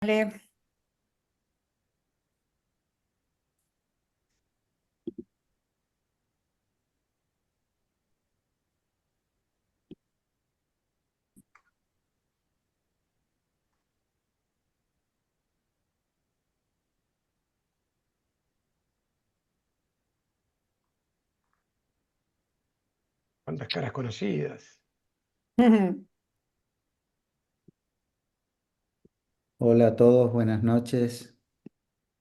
Vale. ¿Cuántas caras conocidas? Hola a todos, buenas noches.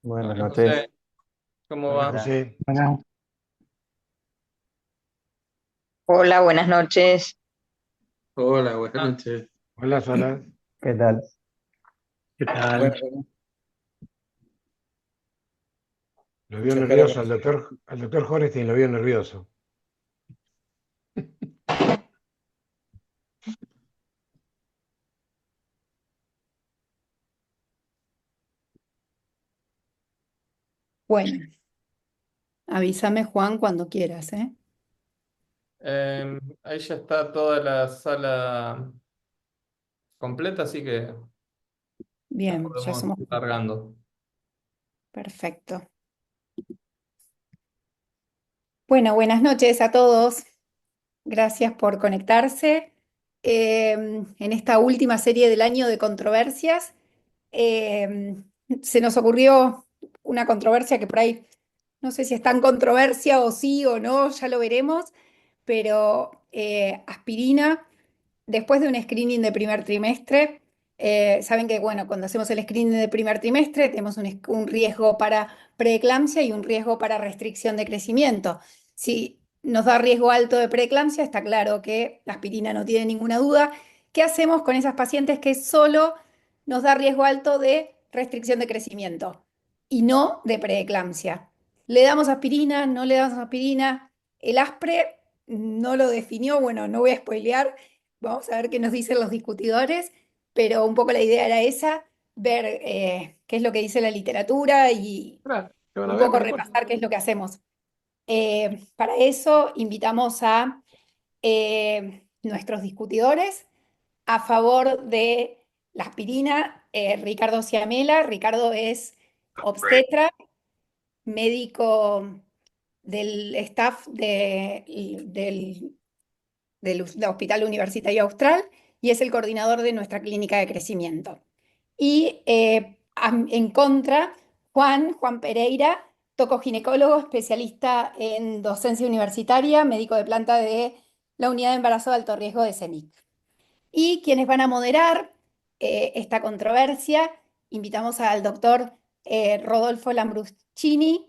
Buenas Hola noches. José, ¿cómo Hola, va? José. Bueno, Hola, buenas noches. Hola, buenas noches. Hola, Sola. ¿Qué tal? ¿qué tal? Bueno, Lo vio muchas caras nervioso conocidas. al doctor Hornstein, lo vio nervioso. Bueno, avísame Juan cuando quieras, ¿eh? Ahí ya está toda la sala completa, así que la Bien, ya podemos somos. ir largando. Perfecto. Bueno, buenas noches a todos. Gracias por conectarse. En esta última serie del año de controversias, eh, se nos ocurrió una controversia que por ahí no sé si es tan controversia o sí o no, ya lo veremos, pero aspirina. Después de un screening de primer trimestre, saben que bueno, cuando hacemos el screening de primer trimestre tenemos un riesgo para preeclampsia y un riesgo para restricción de crecimiento. Si nos da riesgo alto de preeclampsia, está claro que la aspirina no tiene ninguna duda. ¿Qué hacemos con esas pacientes que solo nos da riesgo alto de restricción de crecimiento y no de preeclampsia? ¿Le damos aspirina? ¿No le damos aspirina? El ASPRE no lo definió, bueno, no voy a spoilear. Vamos a ver qué nos dicen los discutidores, pero un poco la idea era esa, ver qué es lo que dice la literatura y Pará, ¿te van a un ver? poco No importa. repasar qué es lo que hacemos. Para eso invitamos a nuestros discutidores a favor de la aspirina, Ricardo Ciamela. Ricardo es obstetra, médico del staff del Hospital Universitario Austral y es el coordinador de nuestra clínica de crecimiento. Y en contra, Juan Pereira, tocoginecólogo, especialista en docencia universitaria, médico de planta de la unidad de embarazo de alto riesgo de CENIC. Y quienes van a moderar esta controversia, invitamos al doctor Rodolfo Lambruschini.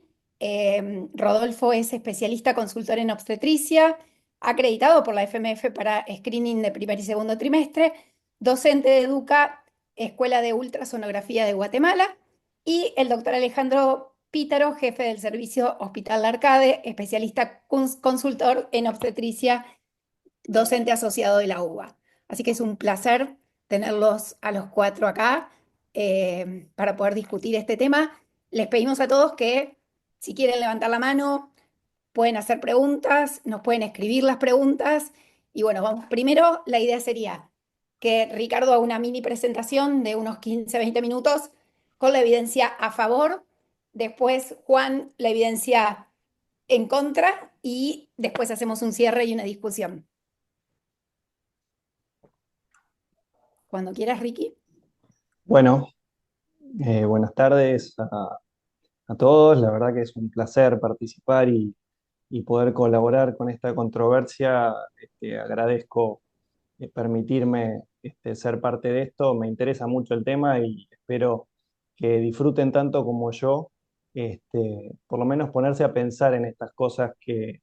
Rodolfo es especialista consultor en obstetricia, acreditado por la FMF para screening de primer y segundo trimestre, docente de Educa, Escuela de Ultrasonografía de Guatemala, y el doctor Alejandro Pítaro, jefe del servicio Hospital Arcade, especialista consultor en obstetricia, docente asociado de la UBA. Así que es un placer tenerlos a los cuatro acá para poder discutir este tema. Les pedimos a todos que si quieren levantar la mano, pueden hacer preguntas, nos pueden escribir las preguntas. Y bueno, vamos, primero la idea sería que Ricardo haga una mini presentación de unos 15-20 minutos con la evidencia a favor, después Juan la evidencia en contra y después hacemos un cierre y una discusión. Cuando quieras, Ricky. Bueno, buenas tardes a todos. La verdad que es un placer participar y poder colaborar con esta controversia. Agradezco permitirme ser parte de esto. Me interesa mucho el tema y espero que disfruten tanto como yo, por lo menos ponerse a pensar en estas cosas que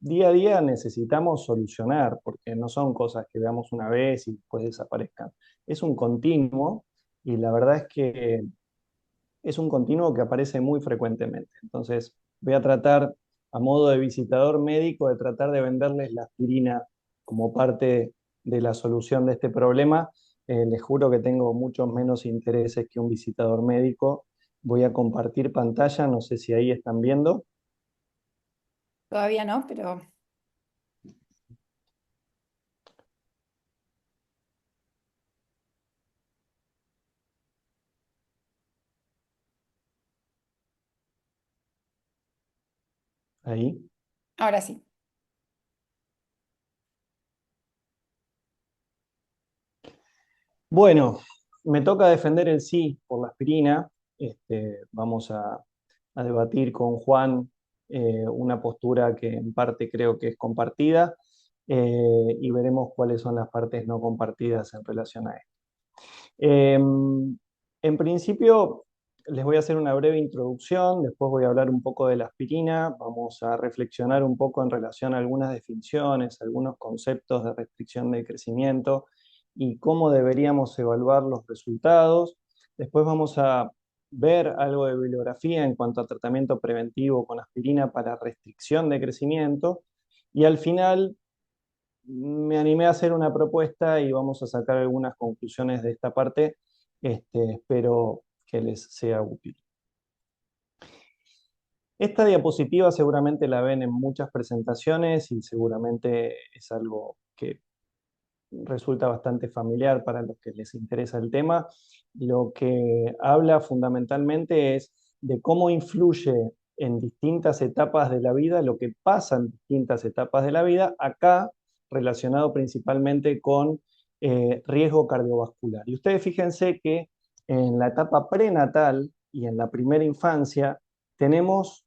día a día necesitamos solucionar, porque no son cosas que veamos una vez y después desaparezcan. Es un continuo y la verdad es que es un continuo que aparece muy frecuentemente. Entonces, voy a tratar, a modo de visitador médico, de tratar de venderles la aspirina como parte de la solución de este problema. Les juro que tengo muchos menos intereses que un visitador médico. Voy a compartir pantalla, no sé si ahí están viendo. Todavía no, pero Ahí. Ahora sí. Bueno, me toca defender el sí por la aspirina. Vamos a debatir con Juan una postura que en parte creo que es compartida, y veremos cuáles son las partes no compartidas en relación a esto. En principio, les voy a hacer una breve introducción, después voy a hablar un poco de la aspirina, vamos a reflexionar un poco en relación a algunas definiciones, algunos conceptos de restricción de crecimiento y cómo deberíamos evaluar los resultados. Después vamos a ver algo de bibliografía en cuanto a tratamiento preventivo con aspirina para restricción de crecimiento. Y al final me animé a hacer una propuesta y vamos a sacar algunas conclusiones de esta parte. Espero que les sea útil. Esta diapositiva seguramente la ven en muchas presentaciones y seguramente es algo que resulta bastante familiar para los que les interesa el tema. Lo que habla fundamentalmente es de cómo influye en distintas etapas de la vida, lo que pasa en distintas etapas de la vida, acá relacionado principalmente con riesgo cardiovascular. Y ustedes fíjense que en la etapa prenatal y en la primera infancia tenemos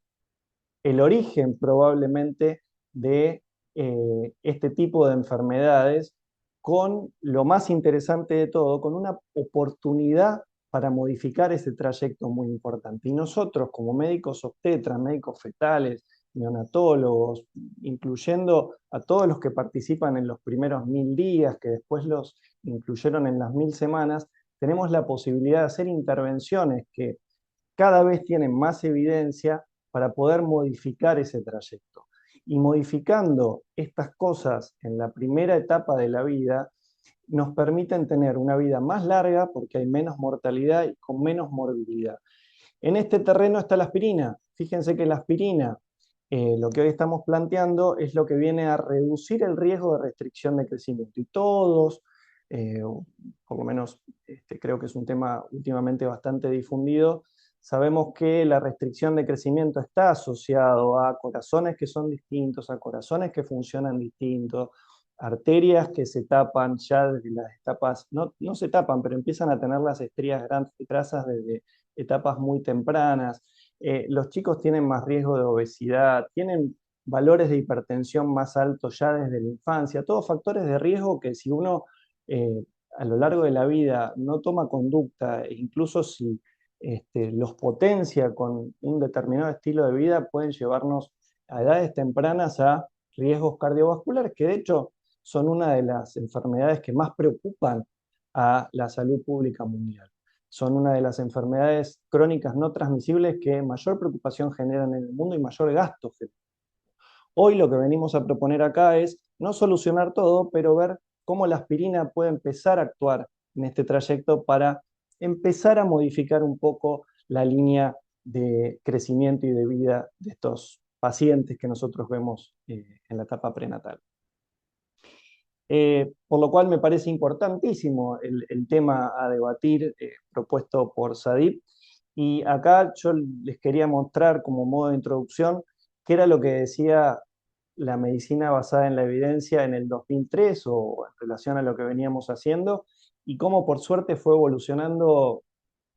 el origen probablemente de este tipo de enfermedades, con lo más interesante de todo, con una oportunidad para modificar ese trayecto muy importante. Y nosotros, como médicos obstetras, médicos fetales, neonatólogos, incluyendo a todos los que participan en los primeros 1000 días, que después los incluyeron en las 1000 semanas, tenemos la posibilidad de hacer intervenciones que cada vez tienen más evidencia para poder modificar ese trayecto. Y modificando estas cosas en la primera etapa de la vida, nos permiten tener una vida más larga porque hay menos mortalidad y con menos morbilidad. En este terreno está la aspirina. Fíjense que la aspirina, lo que hoy estamos planteando, es lo que viene a reducir el riesgo de restricción de crecimiento. Y todos, por lo menos creo que es un tema últimamente bastante difundido, sabemos que la restricción de crecimiento está asociado a corazones que son distintos, a corazones que funcionan distintos, arterias que se tapan ya desde las etapas, no se tapan, pero empiezan a tener las estrías grasas desde etapas muy tempranas. Los chicos tienen más riesgo de obesidad, tienen valores de hipertensión más altos ya desde la infancia, todos factores de riesgo que si uno a lo largo de la vida no toma conducta, e incluso si los potencia con un determinado estilo de vida, pueden llevarnos a edades tempranas a riesgos cardiovasculares, que de hecho son una de las enfermedades que más preocupan a la salud pública mundial. Son una de las enfermedades crónicas no transmisibles que mayor preocupación generan en el mundo y mayor gasto generan. Hoy lo que venimos a proponer acá es no solucionar todo, pero ver cómo la aspirina puede empezar a actuar en este trayecto para empezar a modificar un poco la línea de crecimiento y de vida de estos pacientes que nosotros vemos en la etapa prenatal. Por lo cual me parece importantísimo el tema a debatir propuesto por Sadip. Y acá yo les quería mostrar como modo de introducción qué era lo que decía la medicina basada en la evidencia en el 2003 o en relación a lo que veníamos haciendo y cómo por suerte fue evolucionando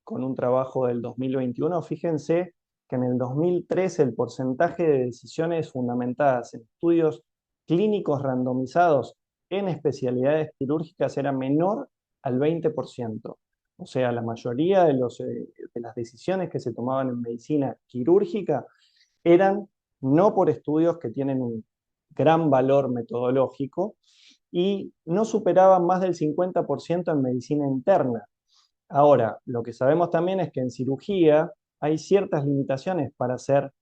con un trabajo del 2021. Fíjense que en el 2003 el porcentaje de decisiones fundamentadas en estudios clínicos randomizados en especialidades quirúrgicas era menor al 20%. O sea, la mayoría de las decisiones que se tomaban en medicina quirúrgica eran no por estudios que tienen un gran valor metodológico y no superaban más del 50% en medicina interna. Ahora, lo que sabemos también es que en cirugía hay ciertas limitaciones para hacer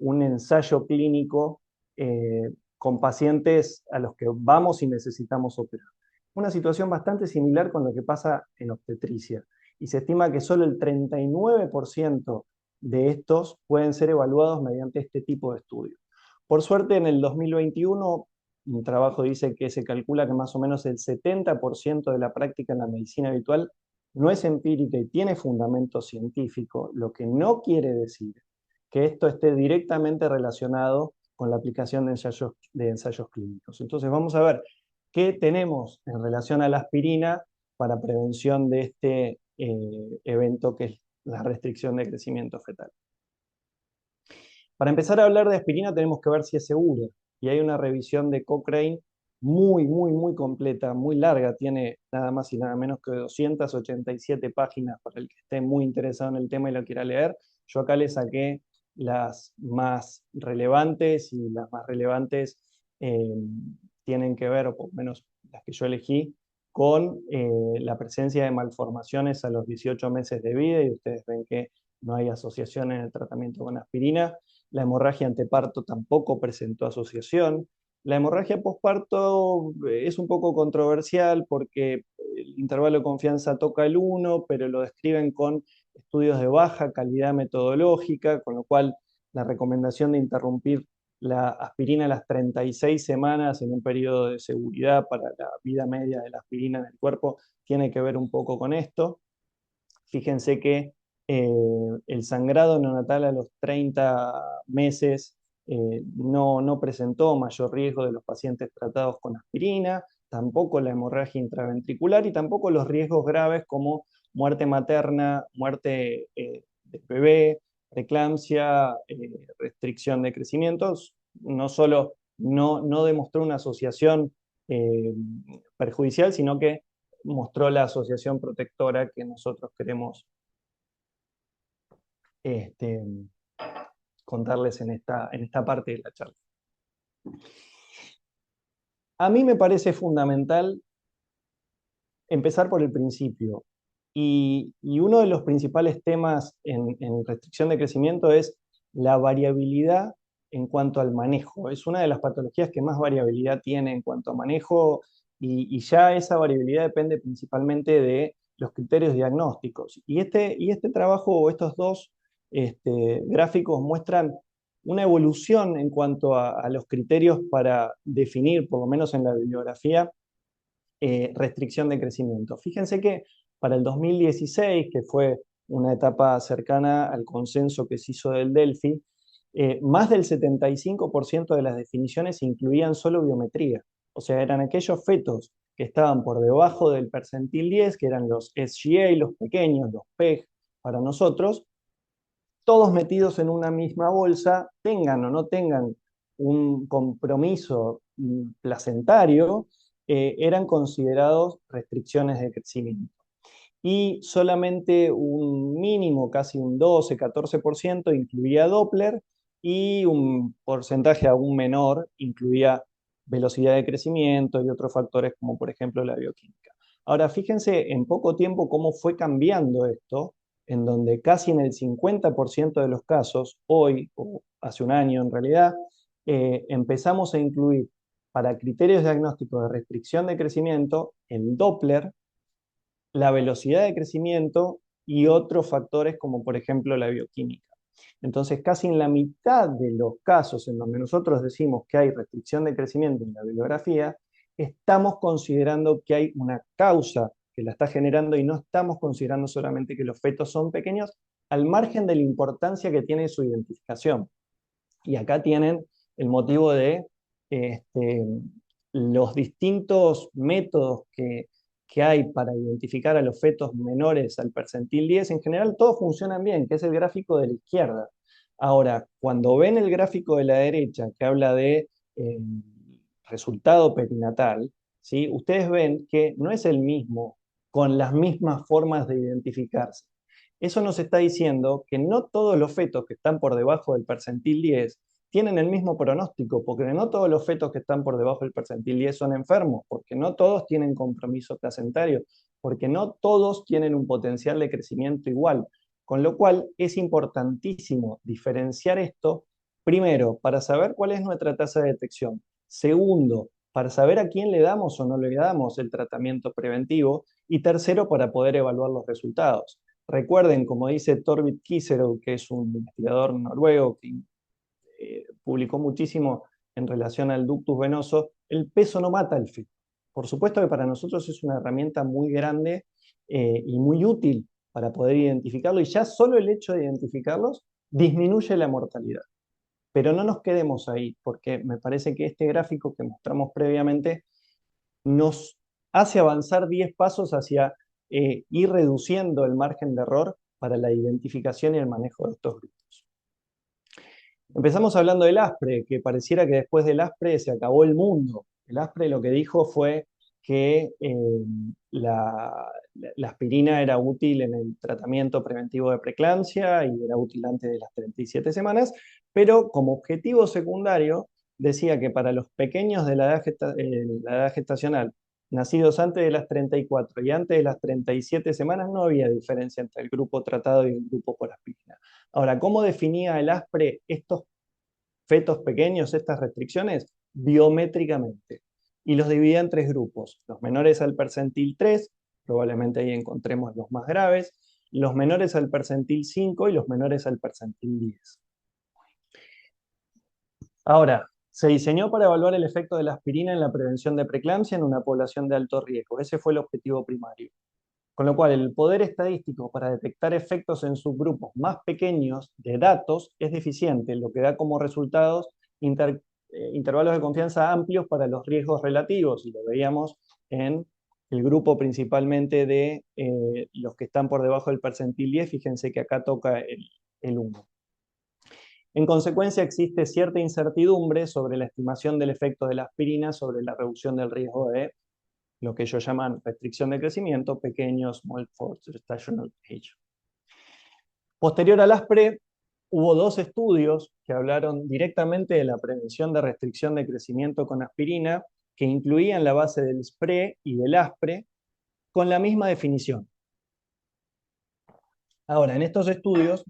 un ensayo clínico con pacientes a los que vamos y necesitamos operar. Una situación bastante similar con lo que pasa en obstetricia. Y se estima que solo el 39% de estos pueden ser evaluados mediante este tipo de estudios. Por suerte, en el 2021, un trabajo dice que se calcula que más o menos el 70% de la práctica en la medicina habitual no es empírica y tiene fundamento científico, lo que no quiere decir que esto esté directamente relacionado con la aplicación de ensayos clínicos. Entonces vamos a ver qué tenemos en relación a la aspirina para prevención de este evento que es la restricción de crecimiento fetal. Para empezar a hablar de aspirina tenemos que ver si es segura, y hay una revisión de Cochrane muy completa, muy larga, tiene nada más y nada menos que 287 páginas para el que esté muy interesado en el tema y lo quiera leer. Yo acá le saqué las más relevantes, y las más relevantes tienen que ver, o por lo menos las que yo elegí, con la presencia de malformaciones a los 18 meses de vida, y ustedes ven que no hay asociación en el tratamiento con aspirina. La hemorragia anteparto tampoco presentó asociación. La hemorragia posparto es un poco controversial porque el intervalo de confianza toca el 1, pero lo describen con estudios de baja calidad metodológica, con lo cual la recomendación de interrumpir la aspirina a las 36 semanas en un periodo de seguridad para la vida media de la aspirina en el cuerpo tiene que ver un poco con esto. Fíjense que el sangrado neonatal a los 30 meses no presentó mayor riesgo de los pacientes tratados con aspirina, tampoco la hemorragia intraventricular y tampoco los riesgos graves como muerte materna, muerte del bebé, preeclampsia, restricción de crecimientos. No solo no demostró una asociación perjudicial, sino que mostró la asociación protectora que nosotros queremos contarles en esta parte de la charla. A mí me parece fundamental empezar por el principio. Y uno de los principales temas en restricción de crecimiento es la variabilidad en cuanto al manejo. Es una de las patologías que más variabilidad tiene en cuanto a manejo, y ya esa variabilidad depende principalmente de los criterios diagnósticos. Y este trabajo, o estos dos gráficos, muestran una evolución en cuanto a los criterios para definir, por lo menos en la bibliografía, restricción de crecimiento. Fíjense que para el 2016, que fue una etapa cercana al consenso que se hizo del Delphi, más del 75% de las definiciones incluían solo biometría. O sea, eran aquellos fetos que estaban por debajo del percentil 10, que eran los SGA, los pequeños, los PEG para nosotros, todos metidos en una misma bolsa, tengan o no tengan un compromiso placentario, eran considerados restricciones de crecimiento. Y solamente un mínimo, casi un 12-14%, incluía Doppler, y un porcentaje aún menor incluía velocidad de crecimiento y otros factores como por ejemplo la bioquímica. Ahora fíjense en poco tiempo cómo fue cambiando esto, en donde casi en el 50% de los casos, hoy, o hace un año en realidad, empezamos a incluir para criterios diagnósticos de restricción de crecimiento el Doppler, la velocidad de crecimiento y otros factores como por ejemplo la bioquímica. Entonces casi en la mitad de los casos en donde nosotros decimos que hay restricción de crecimiento en la bibliografía, estamos considerando que hay una causa que la está generando y no estamos considerando solamente que los fetos son pequeños, al margen de la importancia que tiene su identificación. Y acá tienen el motivo de los distintos métodos que hay para identificar a los fetos menores al percentil 10. En general todos funcionan bien, que es el gráfico de la izquierda. Ahora, cuando ven el gráfico de la derecha, que habla de resultado perinatal, ¿sí? Ustedes ven que no es el mismo, con las mismas formas de identificarse. Eso nos está diciendo que no todos los fetos que están por debajo del percentil 10 tienen el mismo pronóstico, porque no todos los fetos que están por debajo del percentil 10 son enfermos, porque no todos tienen compromiso placentario, porque no todos tienen un potencial de crecimiento igual. Con lo cual es importantísimo diferenciar esto, primero, para saber cuál es nuestra tasa de detección. Segundo, para saber a quién le damos o no le damos el tratamiento preventivo. Y tercero, para poder evaluar los resultados. Recuerden, como dice Torvid Kiserud, que es un investigador noruego que publicó muchísimo en relación al ductus venoso, el peso no mata al feto. Por supuesto que para nosotros es una herramienta muy grande y muy útil para poder identificarlo, y ya solo el hecho de identificarlos disminuye la mortalidad. Pero no nos quedemos ahí, porque me parece que este gráfico que mostramos previamente nos hace avanzar 10 pasos hacia ir reduciendo el margen de error para la identificación y el manejo de estos grupos. Empezamos hablando del ASPRE, que pareciera que después del ASPRE se acabó el mundo. El ASPRE lo que dijo fue que la aspirina era útil en el tratamiento preventivo de preeclampsia y era útil antes de las 37 semanas, pero como objetivo secundario decía que para los pequeños de la edad gestacional, nacidos antes de las 34 y antes de las 37 semanas, no había diferencia entre el grupo tratado y el grupo por aspirina. Ahora, ¿cómo definía el ASPRE estos fetos pequeños, estas restricciones? Biométricamente. Y los dividía en 3 grupos. Los menores al percentil 3, probablemente ahí encontremos los más graves, los menores al percentil 5 y los menores al percentil 10. Ahora, se diseñó para evaluar el efecto de la aspirina en la prevención de preeclampsia en una población de alto riesgo. Ese fue el objetivo primario. Con lo cual, el poder estadístico para detectar efectos en subgrupos más pequeños de datos es deficiente, lo que da como resultados intervalos de confianza amplios para los riesgos relativos, y lo veíamos en el grupo principalmente de los que están por debajo del percentil 10, fíjense que acá toca el 1. En consecuencia, existe cierta incertidumbre sobre la estimación del efecto de la aspirina sobre la reducción del riesgo de lo que ellos llaman restricción de crecimiento, pequeño, small for gestational age. Posterior al ASPRE, hubo 2 estudios que hablaron directamente de la prevención de restricción de crecimiento con aspirina, que incluían la base del SPRE y del ASPRE, con la misma definición. Ahora, en estos estudios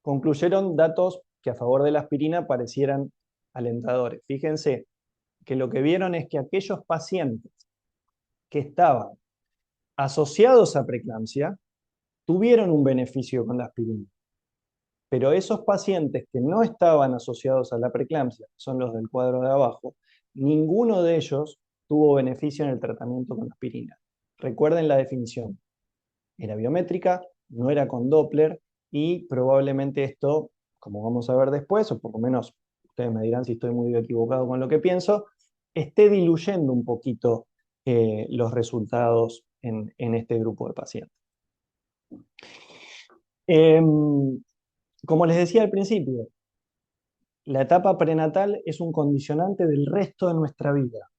concluyeron datos que a favor de la aspirina parecieran alentadores. Fíjense que lo que vieron es que aquellos pacientes que estaban asociados a preeclampsia tuvieron un beneficio con la aspirina. Pero esos pacientes que no estaban asociados a la preeclampsia, son los del cuadro de abajo, ninguno de ellos tuvo beneficio en el tratamiento con aspirina. Recuerden la definición. Era biométrica, no era con Doppler, y probablemente esto, como vamos a ver después, o por lo menos ustedes me dirán si estoy muy equivocado con lo que pienso, esté diluyendo un poquito los resultados en este grupo de pacientes. Como les decía al principio, la etapa prenatal es un condicionante del resto de nuestra vida,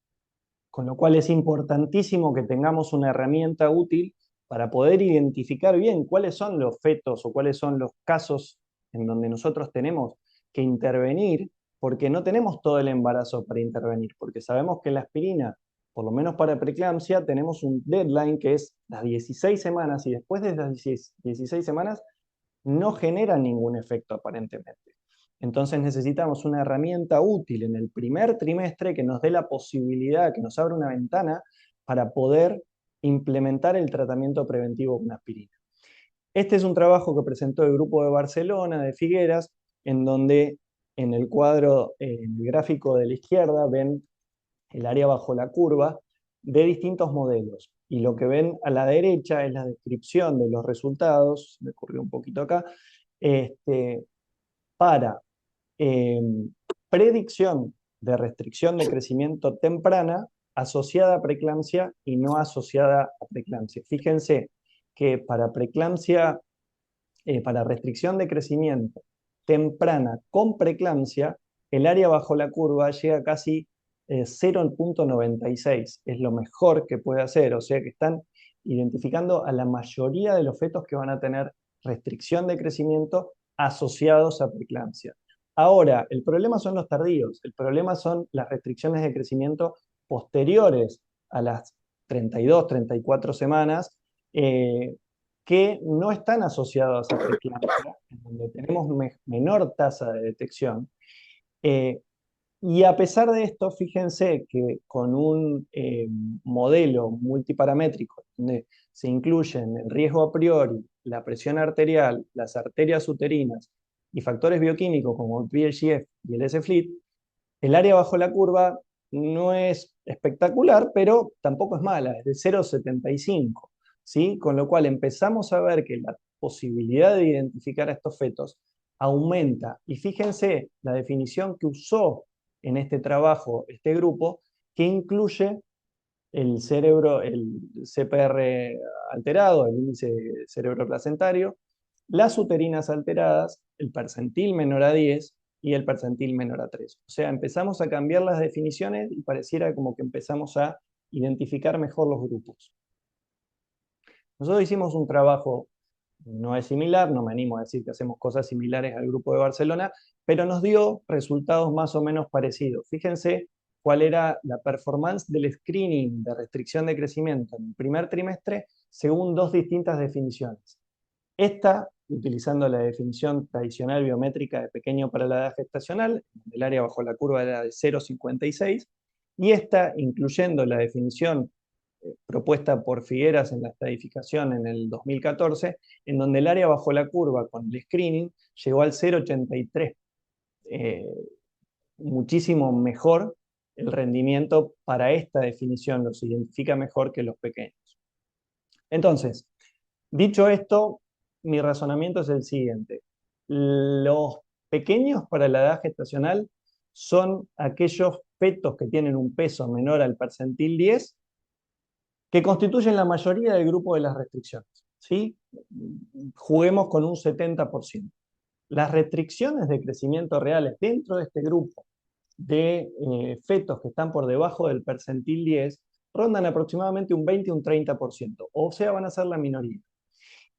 con lo cual es importantísimo que tengamos una herramienta útil para poder identificar bien cuáles son los fetos o cuáles son los casos en donde nosotros tenemos que intervenir, porque no tenemos todo el embarazo para intervenir, porque sabemos que la aspirina, por lo menos para preeclampsia, tenemos un deadline que es las 16 semanas, y después de las 16 semanas no genera ningún efecto aparentemente. Entonces necesitamos una herramienta útil en el primer trimestre que nos dé la posibilidad, que nos abra una ventana para poder implementar el tratamiento preventivo con aspirina. Este es un trabajo que presentó el grupo de Barcelona, de Figueras, en donde en el cuadro, en el gráfico de la izquierda, ven el área bajo la curva de distintos modelos. Y lo que ven a la derecha es la descripción de los resultados, me ocurrió un poquito acá, para predicción de restricción de crecimiento temprana asociada a preeclampsia y no asociada a preeclampsia. Fíjense que para preeclampsia, para restricción de crecimiento temprana con preeclampsia, el área bajo la curva llega a casi 0.96, es lo mejor que puede hacer, o sea que están identificando a la mayoría de los fetos que van a tener restricción de crecimiento asociados a preeclampsia. Ahora, el problema son los tardíos, el problema son las restricciones de crecimiento posteriores a las 32, 34 semanas, que no están asociadas a preeclampsia, en donde tenemos menor tasa de detección. Y a pesar de esto, fíjense que con un modelo multiparamétrico, donde se incluyen el riesgo a priori, la presión arterial, las arterias uterinas y factores bioquímicos como el VEGF y el S-FLIT, el área bajo la curva no es espectacular, pero tampoco es mala, es de 0,75, ¿sí? Con lo cual empezamos a ver que la posibilidad de identificar a estos fetos aumenta. Y fíjense la definición que usó en este trabajo este grupo, que incluye el cerebro, el CPR alterado, el índice cerebroplacentario, las uterinas alteradas, el percentil menor a 10 y el percentil menor a 3. O sea, empezamos a cambiar las definiciones y pareciera como que empezamos a identificar mejor los grupos. Nosotros hicimos un trabajo, no es similar, no me animo a decir que hacemos cosas similares al grupo de Barcelona, pero nos dio resultados más o menos parecidos. Fíjense cuál era la performance del screening de restricción de crecimiento en el primer trimestre según dos distintas definiciones. Esta, utilizando la definición tradicional biométrica de pequeño para la edad gestacional, el área bajo la curva era de 0,56, y esta, incluyendo la definición propuesta por Figueras en la estadificación en el 2014, en donde el área bajo la curva con el screening llegó al 0,83. Muchísimo mejor el rendimiento para esta definición, los identifica mejor que los pequeños. Entonces, dicho esto, mi razonamiento es el siguiente. Los pequeños para la edad gestacional son aquellos fetos que tienen un peso menor al percentil 10, que constituyen la mayoría del grupo de las restricciones. ¿Sí? Juguemos con un 70%. Las restricciones de crecimiento reales dentro de este grupo de fetos que están por debajo del percentil 10 rondan aproximadamente un 20 y un 30%, o sea, van a ser la minoría.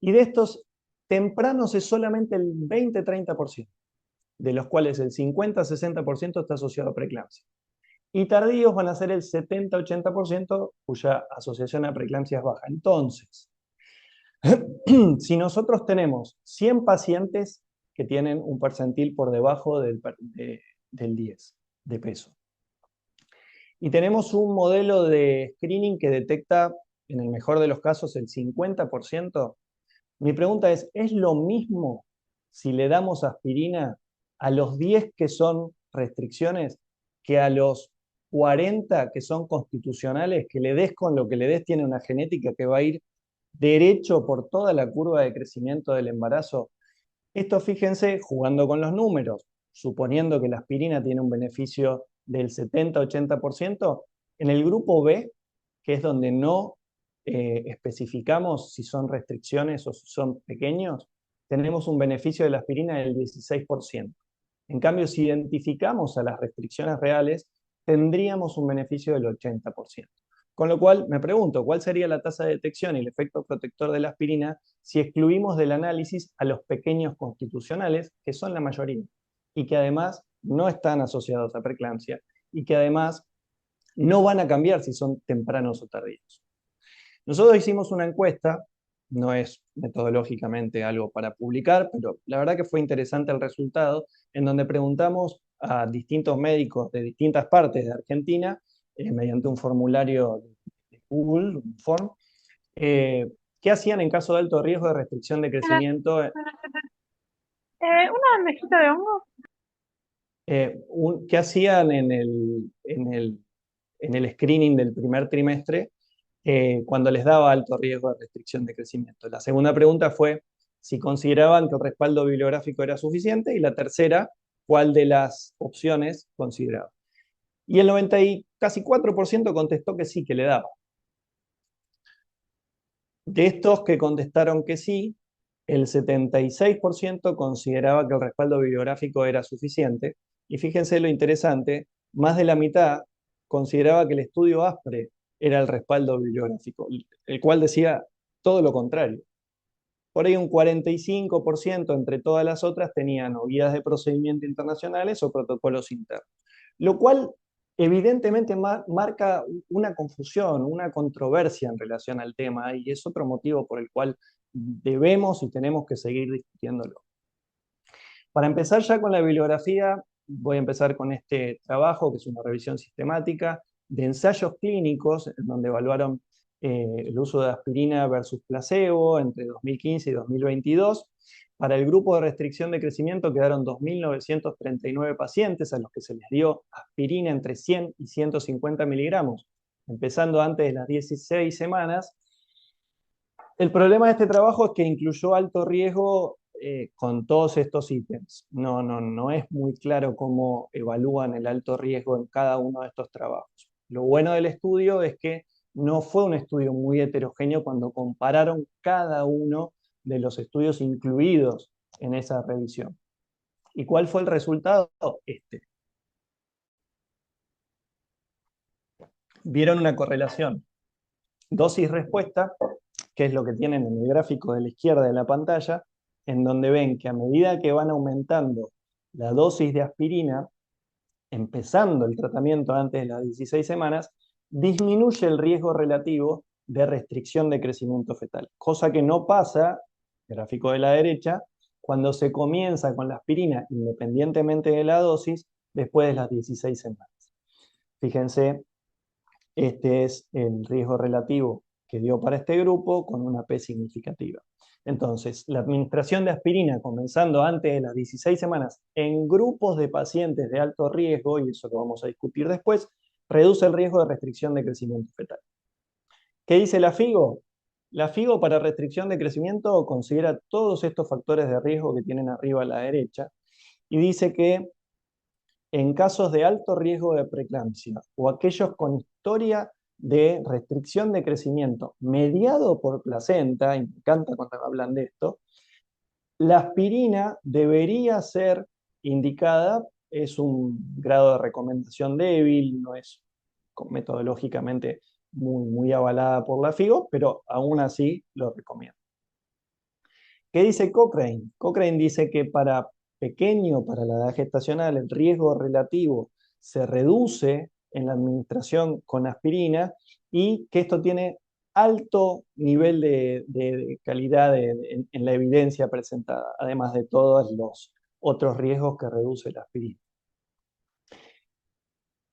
Y de estos tempranos es solamente el 20-30%, de los cuales el 50-60% está asociado a preeclampsia. Y tardíos van a ser el 70-80%, cuya asociación a preeclampsia es baja. Entonces, si nosotros tenemos 100 pacientes que tienen un percentil por debajo del 10 de peso, y tenemos un modelo de screening que detecta, en el mejor de los casos, el 50%, mi pregunta ¿es lo mismo si le damos aspirina a los 10 que son restricciones que a los 40 que son constitucionales? Que le des con lo que le des tiene una genética que va a ir derecho por toda la curva de crecimiento del embarazo. Esto, fíjense, jugando con los números, suponiendo que la aspirina tiene un beneficio del 70-80%, en el grupo B, que es donde no especificamos si son restricciones o si son pequeños, tenemos un beneficio de la aspirina del 16%. En cambio, si identificamos a las restricciones reales, tendríamos un beneficio del 80%. Con lo cual, me pregunto, ¿cuál sería la tasa de detección y el efecto protector de la aspirina si excluimos del análisis a los pequeños constitucionales, que son la mayoría, y que además no están asociados a preeclampsia, y que además no van a cambiar si son tempranos o tardíos? Nosotros hicimos una encuesta, no es metodológicamente algo para publicar, pero la verdad que fue interesante el resultado, en donde preguntamos a distintos médicos de distintas partes de Argentina, mediante un formulario de Google, un form, ¿qué hacían en caso de alto riesgo de restricción de crecimiento? Una bandejita de hongo. ¿Qué hacían en el screening del primer trimestre cuando les daba alto riesgo de restricción de crecimiento? La segunda pregunta fue si consideraban que el respaldo bibliográfico era suficiente, y la tercera, cuál de las opciones consideraban. Y el 94% contestó que sí, que le daba. De estos que contestaron que sí, el 76% consideraba que el respaldo bibliográfico era suficiente, y fíjense lo interesante, más de la mitad consideraba que el estudio ASPRE era el respaldo bibliográfico, el cual decía todo lo contrario. Por ahí un 45% entre todas las otras tenían o guías de procedimiento internacionales o protocolos internos, lo cual evidentemente marca una confusión, una controversia en relación al tema, y es otro motivo por el cual debemos y tenemos que seguir discutiéndolo. Para empezar ya con la bibliografía, voy a empezar con este trabajo, que es una revisión sistemática de ensayos clínicos, en donde evaluaron el uso de aspirina versus placebo entre 2015 y 2022. Para el grupo de restricción de crecimiento quedaron 2.939 pacientes a los que se les dio aspirina entre 100 y 150 miligramos, empezando antes de las 16 semanas. El problema de este trabajo es que incluyó alto riesgo con todos estos ítems. No es muy claro cómo evalúan el alto riesgo en cada uno de estos trabajos. Lo bueno del estudio es que no fue un estudio muy heterogéneo cuando compararon cada uno de los estudios incluidos en esa revisión. ¿Y cuál fue el resultado? Vieron una correlación dosis-respuesta, que es lo que tienen en el gráfico de la izquierda de la pantalla, en donde ven que a medida que van aumentando la dosis de aspirina, empezando el tratamiento antes de las 16 semanas, disminuye el riesgo relativo de restricción de crecimiento fetal, cosa que no pasa, gráfico de la derecha, cuando se comienza con la aspirina, independientemente de la dosis, después de las 16 semanas. Fíjense, este es el riesgo relativo que dio para este grupo con una P significativa. Entonces, la administración de aspirina comenzando antes de las 16 semanas en grupos de pacientes de alto riesgo, y eso lo vamos a discutir después, reduce el riesgo de restricción de crecimiento fetal. ¿Qué dice la FIGO? La FIGO para restricción de crecimiento considera todos estos factores de riesgo que tienen arriba a la derecha y dice que en casos de alto riesgo de preeclampsia o aquellos con historia de restricción de crecimiento mediado por placenta, y me encanta cuando hablan de esto, la aspirina debería ser indicada, es un grado de recomendación débil, no es metodológicamente muy avalada por la FIGO, pero aún así lo recomiendo. ¿Qué dice Cochrane? Cochrane dice que para la edad gestacional, el riesgo relativo se reduce en la administración con aspirina y que esto tiene alto nivel de calidad en la evidencia presentada, además de todos los otros riesgos que reduce la aspirina.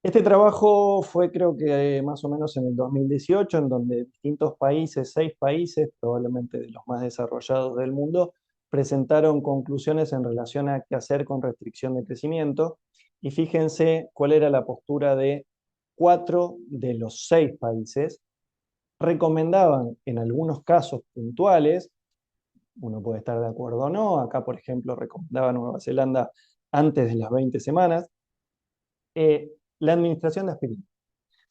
Este trabajo fue, creo que más o menos en el 2018, en donde distintos países, 6 países, probablemente de los más desarrollados del mundo, presentaron conclusiones en relación a qué hacer con restricción de crecimiento. Y fíjense cuál era la postura de 4 de los 6 países. Recomendaban en algunos casos puntuales, uno puede estar de acuerdo o no, acá por ejemplo recomendaba Nueva Zelanda antes de las 20 semanas, la administración de aspirina.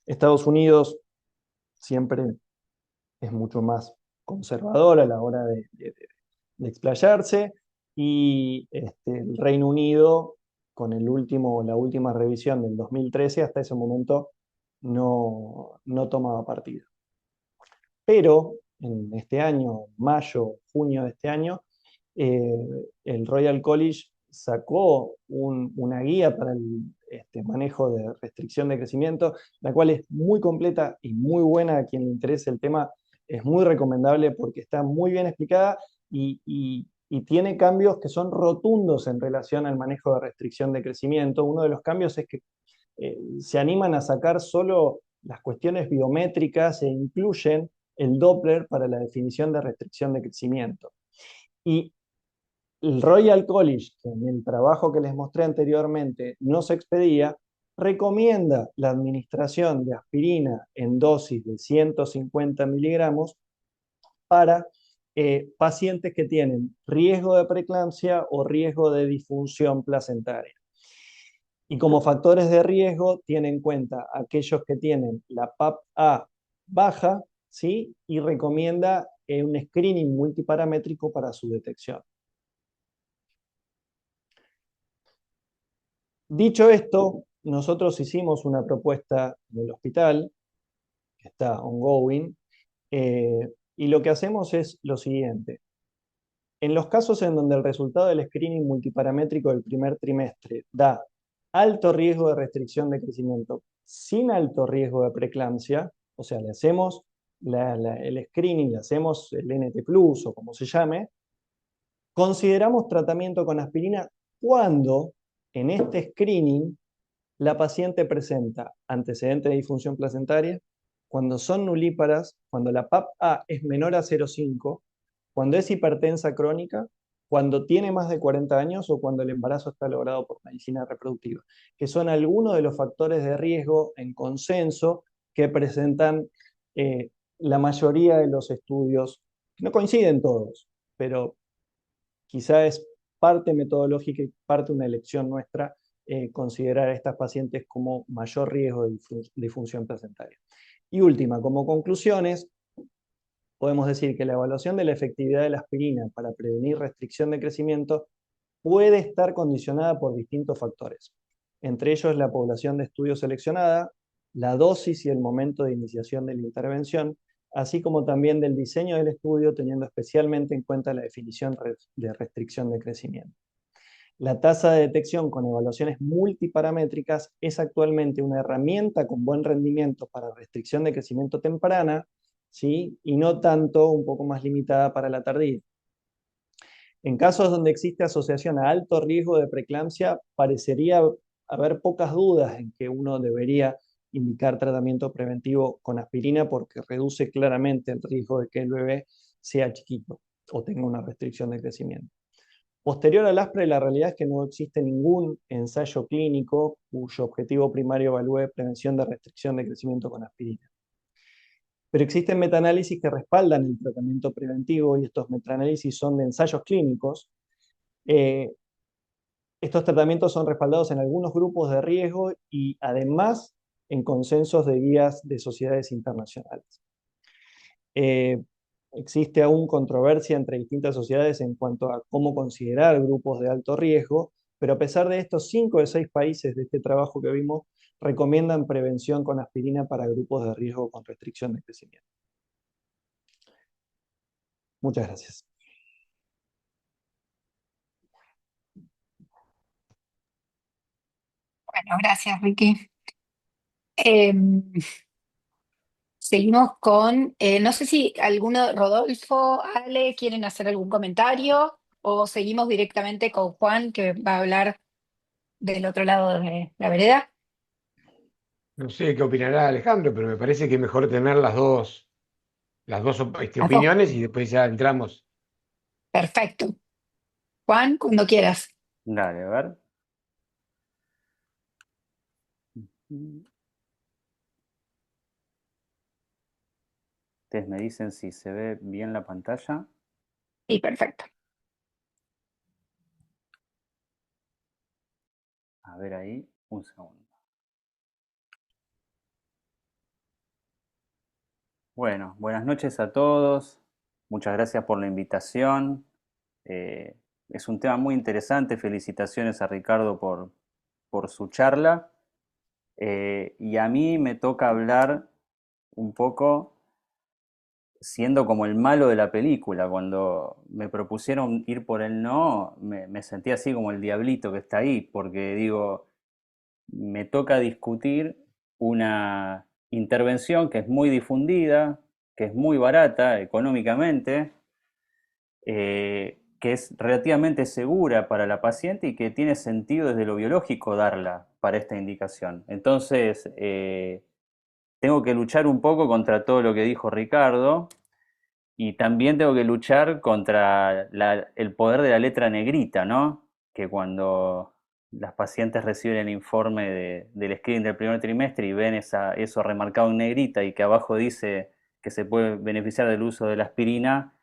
Estados Unidos siempre es mucho más conservador a la hora de explayarse y el Reino Unido, con la última revisión del 2013, hasta ese momento no tomaba partido. Pero en este año, mayo, junio de este año, el Royal College sacó una guía para el manejo de restricción de crecimiento, la cual es muy completa y muy buena. A quien le interese el tema, es muy recomendable porque está muy bien explicada y tiene cambios que son rotundos en relación al manejo de restricción de crecimiento. Uno de los cambios es que se animan a sacar solo las cuestiones biométricas e incluyen el Doppler para la definición de restricción de crecimiento. Y el Royal College, que en el trabajo que les mostré anteriormente no se expedía, recomienda la administración de aspirina en dosis de 150 miligramos para pacientes que tienen riesgo de preeclampsia o riesgo de disfunción placentaria. Y como factores de riesgo tiene en cuenta aquellos que tienen la PAP-A baja, ¿sí? Y recomienda un screening multiparamétrico para su detección. Dicho esto, nosotros hicimos una propuesta en el hospital, que está ongoing, y lo que hacemos es lo siguiente. En los casos en donde el resultado del screening multiparamétrico del primer trimestre da alto riesgo de restricción de crecimiento sin alto riesgo de preeclampsia, o sea, le hacemos el screening, le hacemos el NT Plus o como se llame, consideramos tratamiento con aspirina cuando en este screening la paciente presenta antecedentes de disfunción placentaria, cuando son nulíparas, cuando la PAP-A es menor a 0,5, cuando es hipertensa crónica, cuando tiene más de 40 años o cuando el embarazo está logrado por medicina reproductiva, que son algunos de los factores de riesgo en consenso que presentan la mayoría de los estudios, no coinciden todos, pero quizá es parte metodológica y parte una elección nuestra considerar a estas pacientes como mayor riesgo de disfunción placentaria. Y última, como conclusiones, podemos decir que la evaluación de la efectividad de la aspirina para prevenir restricción de crecimiento puede estar condicionada por distintos factores, entre ellos la población de estudio seleccionada, la dosis y el momento de iniciación de la intervención, así como también del diseño del estudio, teniendo especialmente en cuenta la definición de restricción de crecimiento. La tasa de detección con evaluaciones multiparamétricas es actualmente una herramienta con buen rendimiento para restricción de crecimiento temprana, ¿sí? Y no tanto un poco más limitada para la tardía. En casos donde existe asociación a alto riesgo de preeclampsia, parecería haber pocas dudas en que uno debería indicar tratamiento preventivo con aspirina porque reduce claramente el riesgo de que el bebé sea chiquito o tenga una restricción de crecimiento. Posterior al ASPRE, la realidad es que no existe ningún ensayo clínico cuyo objetivo primario evalúe prevención de restricción de crecimiento con aspirina. Pero existen metaanálisis que respaldan el tratamiento preventivo y estos metaanálisis son de ensayos clínicos. Estos tratamientos son respaldados en algunos grupos de riesgo y además en consensos de guías de sociedades internacionales. Existe aún controversia entre distintas sociedades en cuanto a cómo considerar grupos de alto riesgo, pero a pesar de esto, 5 de 6 países de este trabajo que vimos recomiendan prevención con aspirina para grupos de riesgo con restricción de crecimiento. Muchas gracias. Bueno, gracias, Ricky. Seguimos con, no sé si alguno, Rodolfo, Ale, quieren hacer algún comentario o seguimos directamente con Juan, que va a hablar del otro lado de la vereda. No sé qué opinará Alejandro, pero me parece que es mejor tener las dos Las dos. opiniones y después ya entramos. Perfecto. Juan, cuando quieras. Dale, a ver. Ustedes me dicen si se ve bien la pantalla. Sí, perfecto. A ver ahí, un segundo. Bueno, buenas noches a todos. Muchas gracias por la invitación. Es un tema muy interesante. Felicitaciones a Ricardo por su charla. Y a mí me toca hablar un poco siendo como el malo de la película. Cuando me propusieron ir por el no, me sentí así como el diablito que está ahí, porque digo, me toca discutir una intervención que es muy difundida, que es muy barata económicamente, que es relativamente segura para la paciente y que tiene sentido desde lo biológico darla para esta indicación. Entonces, tengo que luchar un poco contra todo lo que dijo Ricardo y también tengo que luchar contra el poder de la letra negrita, ¿no? Que cuando las pacientes reciben el informe del screening del primer trimestre y ven eso remarcado en negrita y que abajo dice que se puede beneficiar del uso de la aspirina,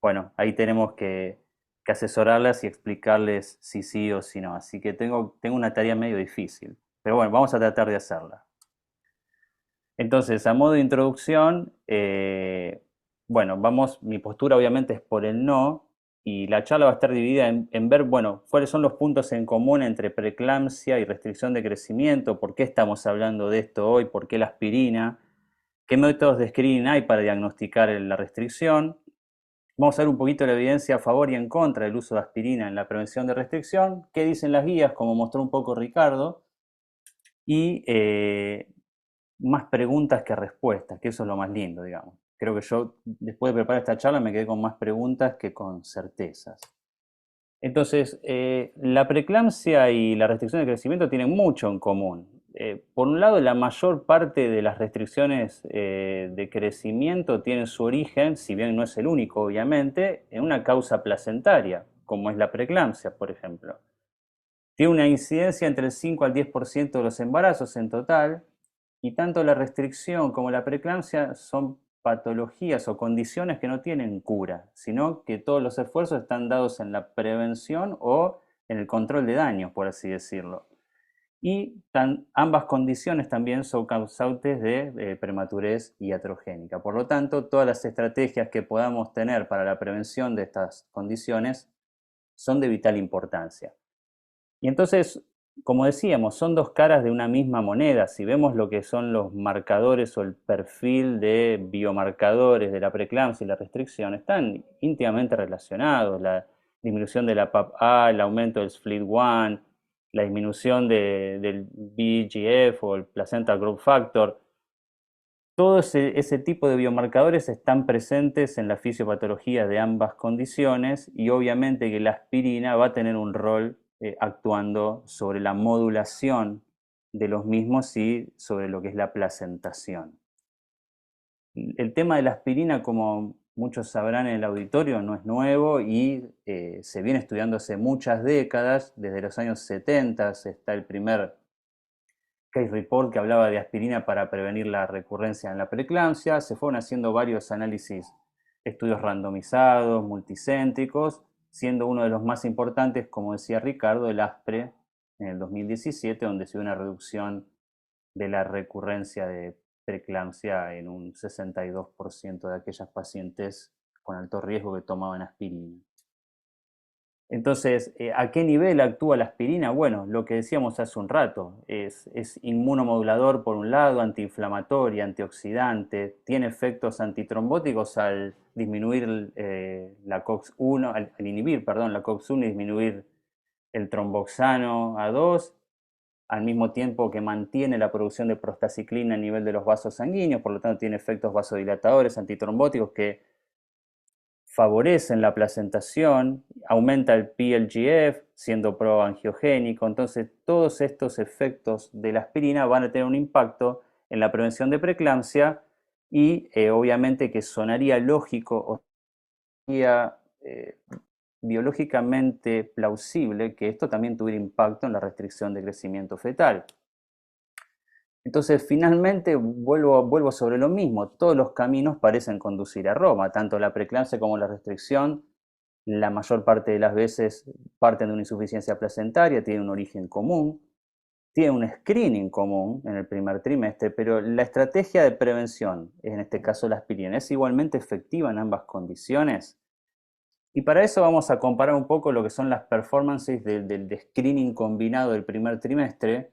bueno, ahí tenemos que asesorarlas y explicarles si sí o si no. Así que tengo una tarea medio difícil. Pero bueno, vamos a tratar de hacerla. Entonces, a modo de introducción, bueno, mi postura obviamente es por el no, y la charla va a estar dividida en ver, bueno, cuáles son los puntos en común entre preeclampsia y restricción de crecimiento, por qué estamos hablando de esto hoy, por qué la aspirina, qué métodos de screening hay para diagnosticar la restricción. Vamos a ver un poquito la evidencia a favor y en contra del uso de aspirina en la prevención de restricción, qué dicen las guías, como mostró un poco Ricardo, y más preguntas que respuestas, que eso es lo más lindo, digamos. Creo que yo, después de preparar esta charla, me quedé con más preguntas que con certezas. Entonces, la preeclampsia y la restricción de crecimiento tienen mucho en común. Por un lado, la mayor parte de las restricciones de crecimiento tienen su origen, si bien no es el único, obviamente, en una causa placentaria, como es la preeclampsia, por ejemplo. Tiene una incidencia entre el 5 al 10% de los embarazos en total, y tanto la restricción como la preeclampsia son patologías o condiciones que no tienen cura, sino que todos los esfuerzos están dados en la prevención o en el control de daños, por así decirlo. Y ambas condiciones también son causantes de prematurez iatrogénica. Por lo tanto, todas las estrategias que podamos tener para la prevención de estas condiciones son de vital importancia. Y entonces, como decíamos, son dos caras de una misma moneda. Si vemos lo que son los marcadores o el perfil de biomarcadores de la preeclampsia y la restricción, están íntimamente relacionados. La disminución de la PAP-A, el aumento del SPLIT1, la disminución del BGF o el Placental Growth Factor. Todo ese tipo de biomarcadores están presentes en la fisiopatología de ambas condiciones y obviamente que la aspirina va a tener un rol actuando sobre la modulación de los mismos y sobre lo que es la placentación. El tema de la aspirina, como muchos sabrán en el auditorio, no es nuevo y se viene estudiando hace muchas décadas. Desde los años 70 está el primer case report que hablaba de aspirina para prevenir la recurrencia en la preeclampsia. Se fueron haciendo varios análisis, estudios randomizados, multicéntricos, siendo uno de los más importantes, como decía Ricardo, el ASPRE en el 2017, donde se dio una reducción de la recurrencia de preeclampsia en un 62% de aquellas pacientes con alto riesgo que tomaban aspirina. Entonces, ¿a qué nivel actúa la aspirina? Bueno, lo que decíamos hace un rato, es inmunomodulador por un lado, antiinflamatorio, antioxidante, tiene efectos antitrombóticos al disminuir la COX-1, al inhibir, perdón, la COX-1 y disminuir el tromboxano A2, al mismo tiempo que mantiene la producción de prostaciclina a nivel de los vasos sanguíneos, por lo tanto tiene efectos vasodilatadores, antitrombóticos que favorecen la placentación, aumenta el PLGF, siendo proangiogénico. Entonces, todos estos efectos de la aspirina van a tener un impacto en la prevención de preeclampsia y obviamente que sonaría lógico o sería biológicamente plausible que esto también tuviera impacto en la restricción de crecimiento fetal. Entonces, finalmente, vuelvo sobre lo mismo. Todos los caminos parecen conducir a Roma, tanto la preeclampsia como la restricción. La mayor parte de las veces parten de una insuficiencia placentaria, tienen un origen común, tienen un screening común en el primer trimestre, pero la estrategia de prevención, en este caso la aspirina, es igualmente efectiva en ambas condiciones. Y para eso vamos a comparar un poco lo que son las performances del screening combinado del primer trimestre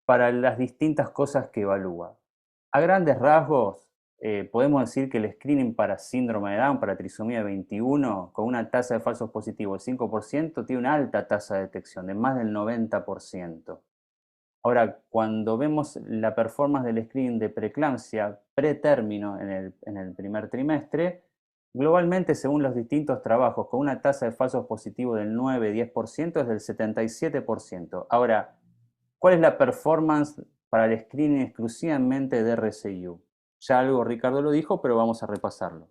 para las distintas cosas que evalúa. A grandes rasgos, podemos decir que el screening para síndrome de Down, para trisomía 21, con una tasa de falsos positivos de 5%, tiene una alta tasa de detección, de más del 90%. Ahora, cuando vemos la performance del screening de preeclampsia pretérmino en el primer trimestre, globalmente, según los distintos trabajos, con una tasa de falsos positivos del 9-10%, es del 77%. Ahora, ¿cuál es la performance para el screening exclusivamente de RCU? Ya algo Ricardo lo dijo, pero vamos a repasarlo.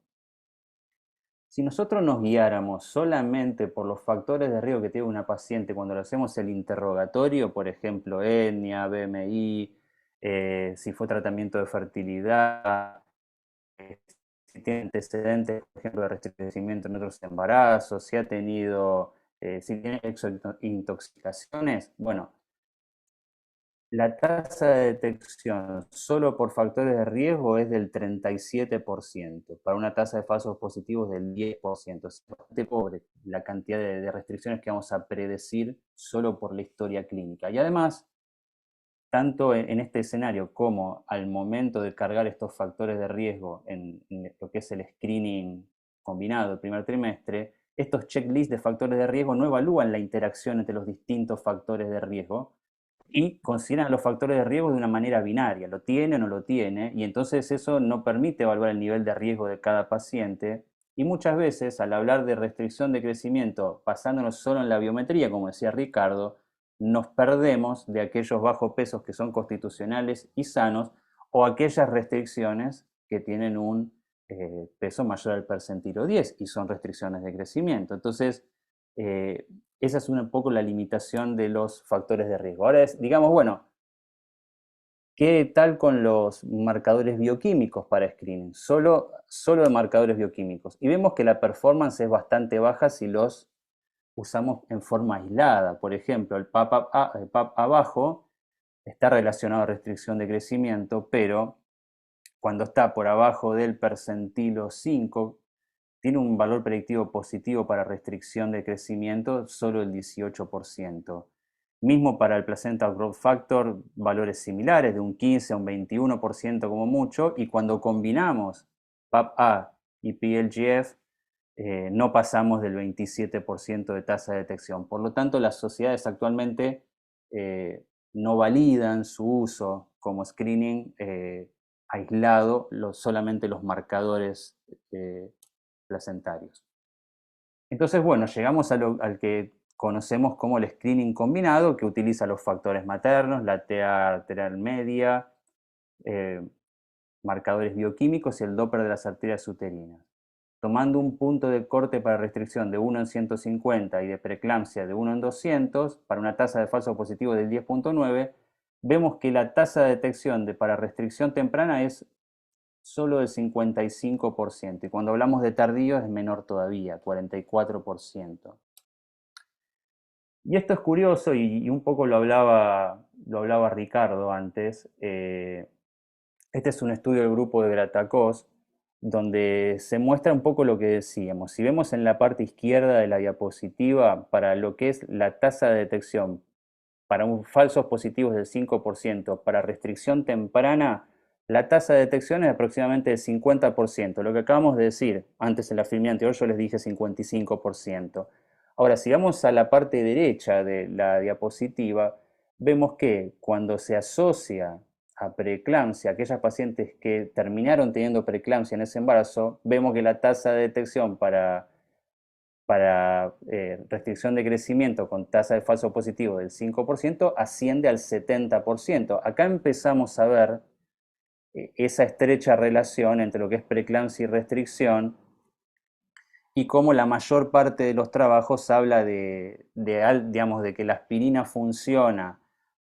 Si nosotros nos guiáramos solamente por los factores de riesgo que tiene una paciente cuando le hacemos el interrogatorio, por ejemplo, etnia, BMI, si fue tratamiento de fertilidad, si tiene antecedentes, por ejemplo, de restringimiento en otros embarazos, si ha tenido, si tiene exointoxicaciones, bueno, la tasa de detección solo por factores de riesgo es del 37%, para una tasa de falsos positivos del 10%. Es bastante pobre la cantidad de restricciones que vamos a predecir solo por la historia clínica. Y además, tanto en este escenario como al momento de cargar estos factores de riesgo en lo que es el screening combinado del primer trimestre, estos checklists de factores de riesgo no evalúan la interacción entre los distintos factores de riesgo, y consideran los factores de riesgo de una manera binaria, lo tiene o no lo tiene, y entonces eso no permite evaluar el nivel de riesgo de cada paciente, y muchas veces al hablar de restricción de crecimiento, basándonos solo en la biometría, como decía Ricardo, nos perdemos de aquellos bajos pesos que son constitucionales y sanos, o aquellas restricciones que tienen un peso mayor al percentilo 10 y son restricciones de crecimiento. Entonces, esa es un poco la limitación de los factores de riesgo. Ahora digamos, bueno, ¿Qué tal con los marcadores bioquímicos para screening? Solo de marcadores bioquímicos. Y vemos que la performance es bastante baja si los usamos en forma aislada. Por ejemplo, el PAP abajo está relacionado a restricción de crecimiento, pero cuando está por abajo del percentilo 5, tiene un valor predictivo positivo para restricción de crecimiento solo el 18%. Mismo para el placenta growth factor, valores similares de un 15 a un 21% como mucho, y cuando combinamos PAP-A y PLGF, no pasamos del 27% de tasa de detección. Por lo tanto, las sociedades actualmente no validan su uso como screening aislado, solamente los marcadores placentarios. Entonces, bueno, llegamos al que conocemos como el screening combinado, que utiliza los factores maternos, la TA arterial media, marcadores bioquímicos y el Doppler de las arterias uterinas. Tomando un punto de corte para restricción de 1 en 150 y de preeclampsia de 1 en 200, para una tasa de falso positivo del 10.9, vemos que la tasa de detección para restricción temprana es solo del 55%, y cuando hablamos de tardío es menor todavía, 44%. Y esto es curioso, y un poco lo hablaba Ricardo antes. Este es un estudio del grupo de Gratacos, donde se muestra un poco lo que decíamos. Si vemos en la parte izquierda de la diapositiva, para lo que es la tasa de detección para falsos positivos del 5%, para restricción temprana, la tasa de detección es aproximadamente del 50%. Lo que acabamos de decir, antes en la filmina anterior yo les dije 55%. Ahora, si vamos a la parte derecha de la diapositiva, vemos que cuando se asocia a preeclampsia, aquellas pacientes que terminaron teniendo preeclampsia en ese embarazo, vemos que la tasa de detección para restricción de crecimiento con tasa de falso positivo del 5% asciende al 70%. Acá empezamos a ver esa estrecha relación entre lo que es preeclampsia y restricción, y cómo la mayor parte de los trabajos habla digamos, de que la aspirina funciona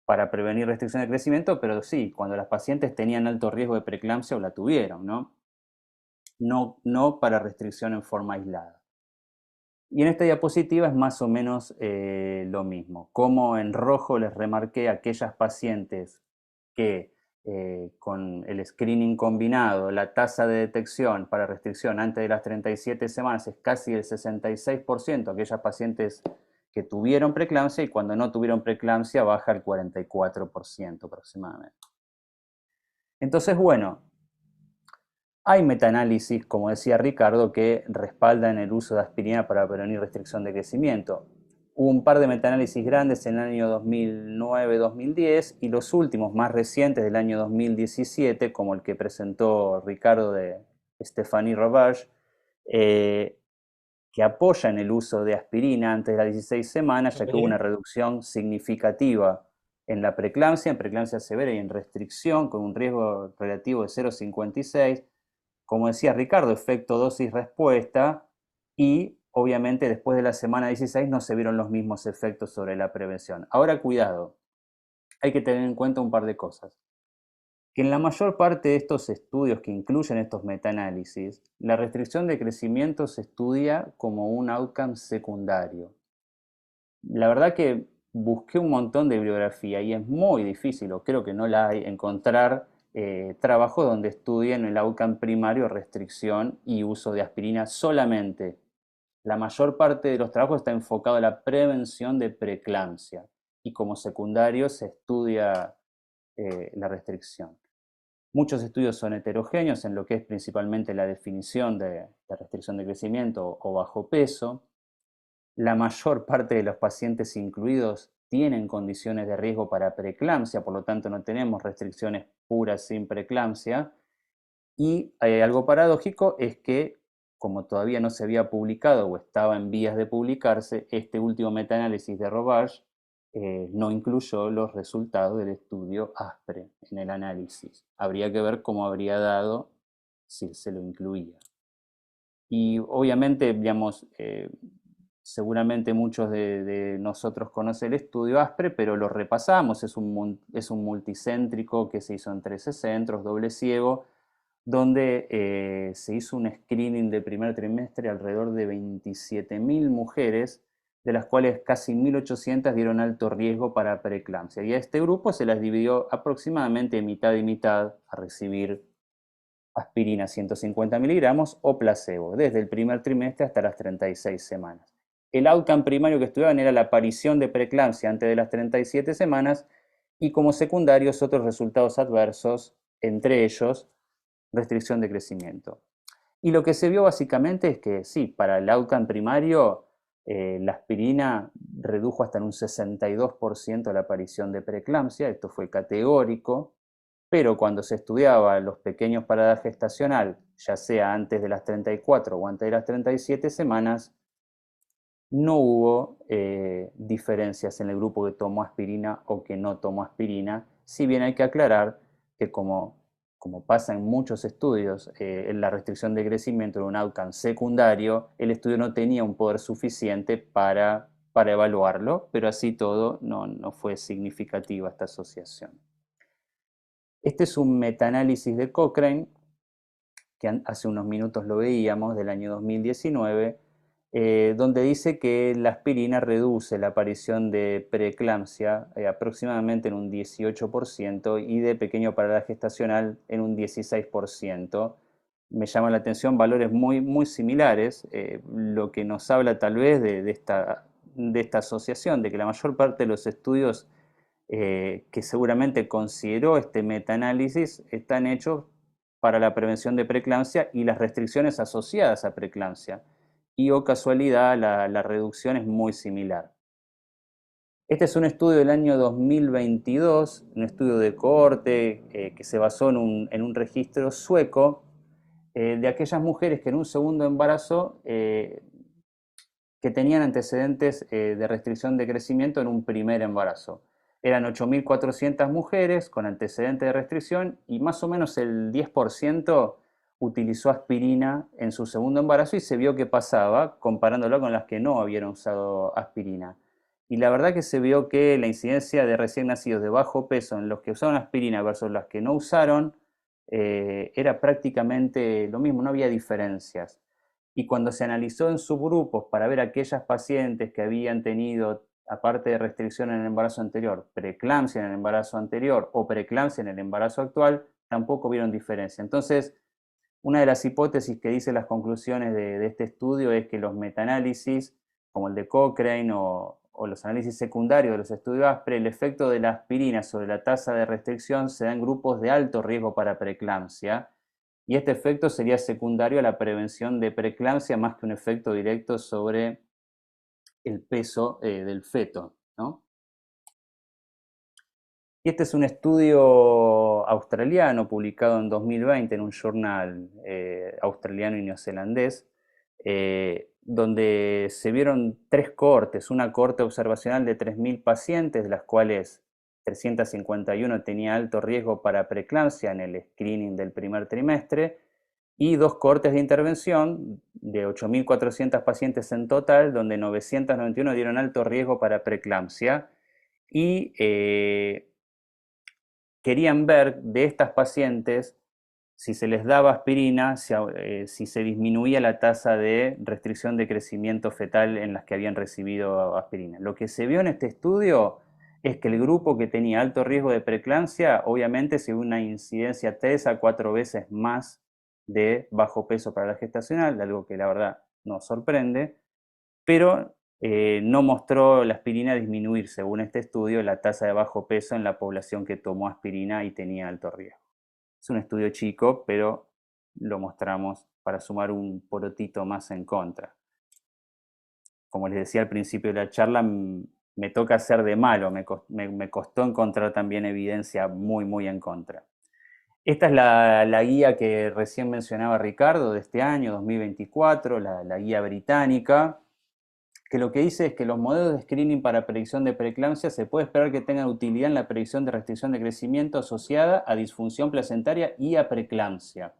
para prevenir restricción de crecimiento, pero sí, cuando las pacientes tenían alto riesgo de preeclampsia o la tuvieron, ¿no? No para restricción en forma aislada. Y en esta diapositiva es más o menos lo mismo. Como en rojo les remarqué aquellas pacientes que con el screening combinado, la tasa de detección para restricción antes de las 37 semanas es casi el 66%, aquellas pacientes que tuvieron preeclampsia, y cuando no tuvieron preeclampsia baja al 44% aproximadamente. Entonces, bueno, hay metaanálisis, como decía Ricardo, que respaldan el uso de aspirina para prevenir restricción de crecimiento. Hubo un par de metaanálisis grandes en el año 2009-2010, y los últimos, más recientes, del año 2017, como el que presentó Ricardo de Stéphanie Rovage, que apoyan el uso de aspirina antes de las 16 semanas, ya que hubo una reducción significativa en la preeclampsia, en preeclampsia severa y en restricción, con un riesgo relativo de 0,56. Como decía Ricardo, efecto dosis-respuesta, y obviamente después de la semana 16 no se vieron los mismos efectos sobre la prevención. Ahora, cuidado, hay que tener en cuenta un par de cosas. Que en la mayor parte de estos estudios que incluyen estos metaanálisis, la restricción de crecimiento se estudia como un outcome secundario. La verdad que busqué un montón de bibliografía y es muy difícil, o creo que no la hay, encontrar trabajos donde estudien el outcome primario, restricción y uso de aspirina solamente. La mayor parte de los trabajos está enfocado a la prevención de preeclampsia, y como secundario se estudia la restricción. Muchos estudios son heterogéneos en lo que es principalmente la definición de restricción de crecimiento o bajo peso. La mayor parte de los pacientes incluidos tienen condiciones de riesgo para preeclampsia, por lo tanto no tenemos restricciones puras sin preeclampsia. Y algo paradójico es que, como todavía no se había publicado o estaba en vías de publicarse, este último metaanálisis de Rovage no incluyó los resultados del estudio ASPRE en el análisis. Habría que ver cómo habría dado si se lo incluía. Y obviamente, digamos, seguramente muchos de nosotros conocen el estudio ASPRE, pero lo repasamos. Es un multicéntrico que se hizo en 13 centros, doble ciego, donde se hizo un screening de primer trimestre alrededor de 27.000 mujeres, de las cuales casi 1.800 dieron alto riesgo para preeclampsia. Y a este grupo se las dividió aproximadamente mitad y mitad a recibir aspirina 150 miligramos o placebo, desde el primer trimestre hasta las 36 semanas. El outcome primario que estudiaban era la aparición de preeclampsia antes de las 37 semanas y como secundarios otros resultados adversos, entre ellos restricción de crecimiento. Y lo que se vio básicamente es que sí, para el outcome primario la aspirina redujo hasta en un 62% la aparición de preeclampsia, esto fue categórico, pero cuando se estudiaba los pequeños para edad gestacional, ya sea antes de las 34 o antes de las 37 semanas, no hubo diferencias en el grupo que tomó aspirina o que no tomó aspirina, si bien hay que aclarar que como pasa en muchos estudios, en la restricción de crecimiento de un outcome secundario, el estudio no tenía un poder suficiente para evaluarlo, pero así todo no fue significativa esta asociación. Este es un metaanálisis de Cochrane, que hace unos minutos lo veíamos, del año 2019, donde dice que la aspirina reduce la aparición de preeclampsia aproximadamente en un 18% y de pequeño parada gestacional en un 16%. Me llama la atención valores muy, muy similares, lo que nos habla tal vez de esta asociación, de que la mayor parte de los estudios que seguramente consideró este metaanálisis están hechos para la prevención de preeclampsia y las restricciones asociadas a preeclampsia. Y o casualidad, la reducción es muy similar. Este es un estudio del año 2022, un estudio de cohorte que se basó en un registro sueco de aquellas mujeres que en un segundo embarazo que tenían antecedentes de restricción de crecimiento en un primer embarazo. Eran 8.400 mujeres con antecedentes de restricción y más o menos el 10% utilizó aspirina en su segundo embarazo y se vio qué pasaba comparándolo con las que no habían usado aspirina. Y la verdad que se vio que la incidencia de recién nacidos de bajo peso en los que usaron aspirina versus las que no usaron era prácticamente lo mismo, no había diferencias. Y cuando se analizó en subgrupos para ver aquellas pacientes que habían tenido, aparte de restricción en el embarazo anterior, preeclampsia en el embarazo anterior o preeclampsia en el embarazo actual, tampoco vieron diferencia. Entonces, una de las hipótesis que dicen las conclusiones de este estudio es que los metaanálisis, como el de Cochrane o los análisis secundarios de los estudios ASPRE, el efecto de la aspirina sobre la tasa de restricción se da en grupos de alto riesgo para preeclampsia, y este efecto sería secundario a la prevención de preeclampsia más que un efecto directo sobre el peso del feto, ¿no? Y este es un estudio australiano publicado en 2020 en un journal australiano y neozelandés, donde se vieron 3 cohortes, una cohorte observacional de 3.000 pacientes, de las cuales 351 tenía alto riesgo para preeclampsia en el screening del primer trimestre, y 2 cohortes de intervención de 8.400 pacientes en total, donde 991 dieron alto riesgo para preeclampsia, y querían ver de estas pacientes si se les daba aspirina, si se disminuía la tasa de restricción de crecimiento fetal en las que habían recibido aspirina. Lo que se vio en este estudio es que el grupo que tenía alto riesgo de preeclampsia, obviamente se vio una incidencia 3 a 4 veces más de bajo peso para la gestacional, algo que la verdad nos sorprende, pero no mostró la aspirina disminuir, según este estudio, la tasa de bajo peso en la población que tomó aspirina y tenía alto riesgo. Es un estudio chico, pero lo mostramos para sumar un porotito más en contra. Como les decía al principio de la charla, me toca hacer de malo, me costó encontrar también evidencia muy, muy en contra. Esta es la guía que recién mencionaba Ricardo de este año, 2024, la guía británica, que lo que dice es que los modelos de screening para predicción de preeclampsia se puede esperar que tengan utilidad en la predicción de restricción de crecimiento asociada a disfunción placentaria y a preeclampsia.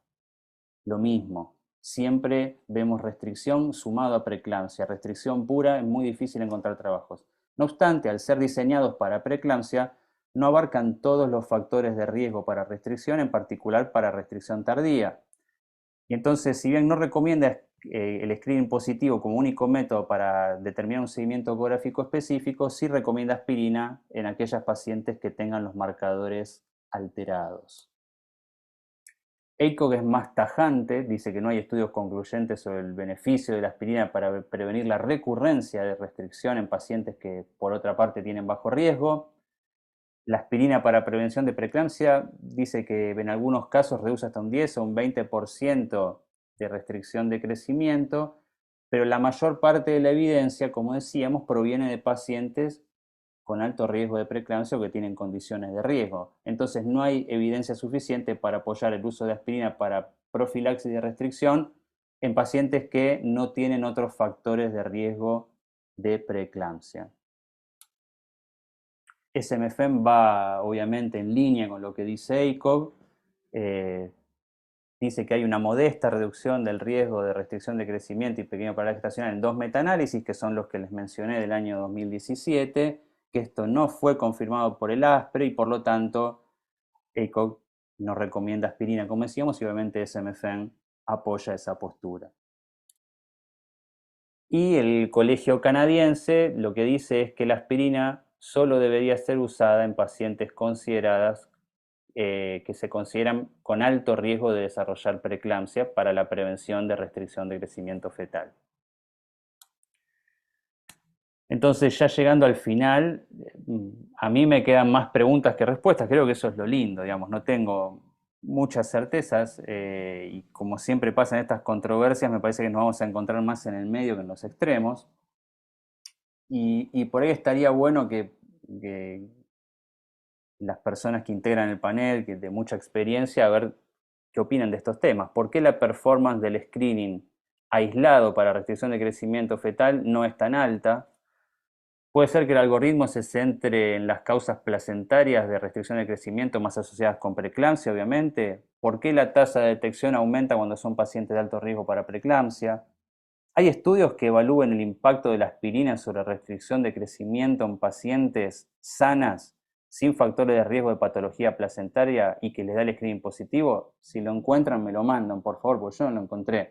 Lo mismo. siempre vemos restricción sumado a preeclampsia. Restricción pura es muy difícil encontrar trabajos. No obstante, al ser diseñados para preeclampsia, no abarcan todos los factores de riesgo para restricción, en particular para restricción tardía. Y entonces, si bien no recomienda el screening positivo como único método para determinar un seguimiento ecográfico específico, sí recomienda aspirina en aquellas pacientes que tengan los marcadores alterados. EICOG es más tajante, dice que no hay estudios concluyentes sobre el beneficio de la aspirina para prevenir la recurrencia de restricción en pacientes que, por otra parte, tienen bajo riesgo. La aspirina para prevención de preeclampsia dice que en algunos casos reduce hasta un 10 o un 20% de restricción de crecimiento, pero la mayor parte de la evidencia, como decíamos, proviene de pacientes con alto riesgo de preeclampsia o que tienen condiciones de riesgo. Entonces no hay evidencia suficiente para apoyar el uso de aspirina para profilaxis de restricción en pacientes que no tienen otros factores de riesgo de preeclampsia. SMFM va obviamente en línea con lo que dice EICOG. Dice que hay una modesta reducción del riesgo de restricción de crecimiento y pequeño parálisis estacional en 2 metaanálisis, que son los que les mencioné del año 2017, que esto no fue confirmado por el ASPRE y por lo tanto EICOG no recomienda aspirina, como decíamos, y obviamente SMFM apoya esa postura. Y el colegio canadiense lo que dice es que la aspirina solo debería ser usada en pacientes consideradas que se consideran con alto riesgo de desarrollar preeclampsia para la prevención de restricción de crecimiento fetal. Entonces, ya llegando al final, a mí me quedan más preguntas que respuestas. Creo que eso es lo lindo, digamos, no tengo muchas certezas y como siempre pasa en estas controversias, me parece que nos vamos a encontrar más en el medio que en los extremos. Y por ahí estaría bueno que las personas que integran el panel, que de mucha experiencia, a ver qué opinan de estos temas. ¿Por qué la performance del screening aislado para restricción de crecimiento fetal no es tan alta? Puede ser que el algoritmo se centre en las causas placentarias de restricción de crecimiento más asociadas con preeclampsia, obviamente. ¿Por qué la tasa de detección aumenta cuando son pacientes de alto riesgo para preeclampsia? ¿Hay estudios que evalúen el impacto de la aspirina sobre restricción de crecimiento en pacientes sanas sin factores de riesgo de patología placentaria y que les da el screening positivo? Si lo encuentran, me lo mandan, por favor, porque yo no lo encontré.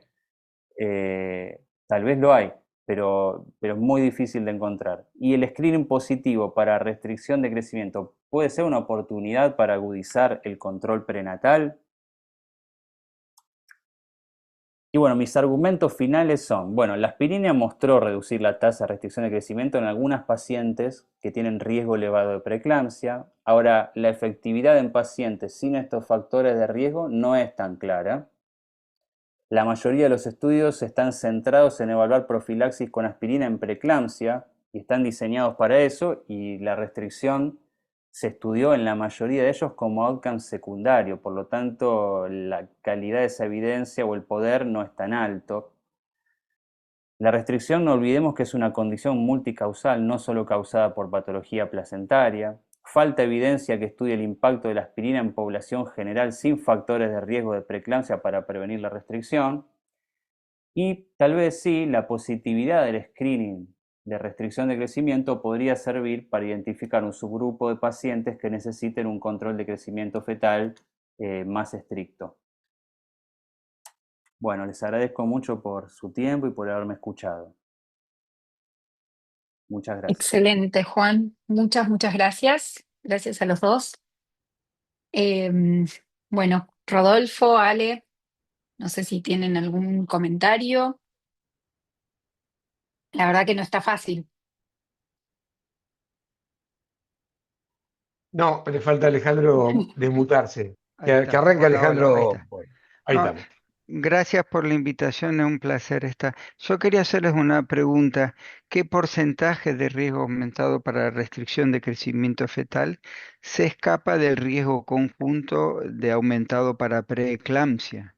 Tal vez lo hay, pero es muy difícil de encontrar. Y el screening positivo para restricción de crecimiento puede ser una oportunidad para agudizar el control prenatal. Y bueno, mis argumentos finales son, bueno, la aspirina mostró reducir la tasa de restricción de crecimiento en algunas pacientes que tienen riesgo elevado de preeclampsia. Ahora, la efectividad en pacientes sin estos factores de riesgo no es tan clara. La mayoría de los estudios están centrados en evaluar profilaxis con aspirina en preeclampsia y están diseñados para eso, y la restricción se estudió en la mayoría de ellos como outcome secundario, por lo tanto la calidad de esa evidencia o el poder no es tan alto. La restricción, no olvidemos que es una condición multicausal, no solo causada por patología placentaria. Falta evidencia que estudie el impacto de la aspirina en población general sin factores de riesgo de preeclampsia para prevenir la restricción. Y tal vez sí, la positividad del screening de restricción de crecimiento podría servir para identificar un subgrupo de pacientes que necesiten un control de crecimiento fetal más estricto. Bueno, les agradezco mucho por su tiempo y por haberme escuchado. Muchas gracias. Excelente, Juan. Muchas gracias. Gracias a los dos. Bueno, Rodolfo, Ale, no sé si tienen algún comentario. La verdad que no está fácil. No, le falta a Alejandro desmutarse. Ahí Que está. arranque Hola, hola, ahí Alejandro. está. Bueno, ahí No, estamos. gracias por la invitación, es un placer estar. Yo quería hacerles una pregunta. ¿Qué porcentaje de riesgo aumentado para restricción de crecimiento fetal se escapa del riesgo conjunto de aumentado para preeclampsia?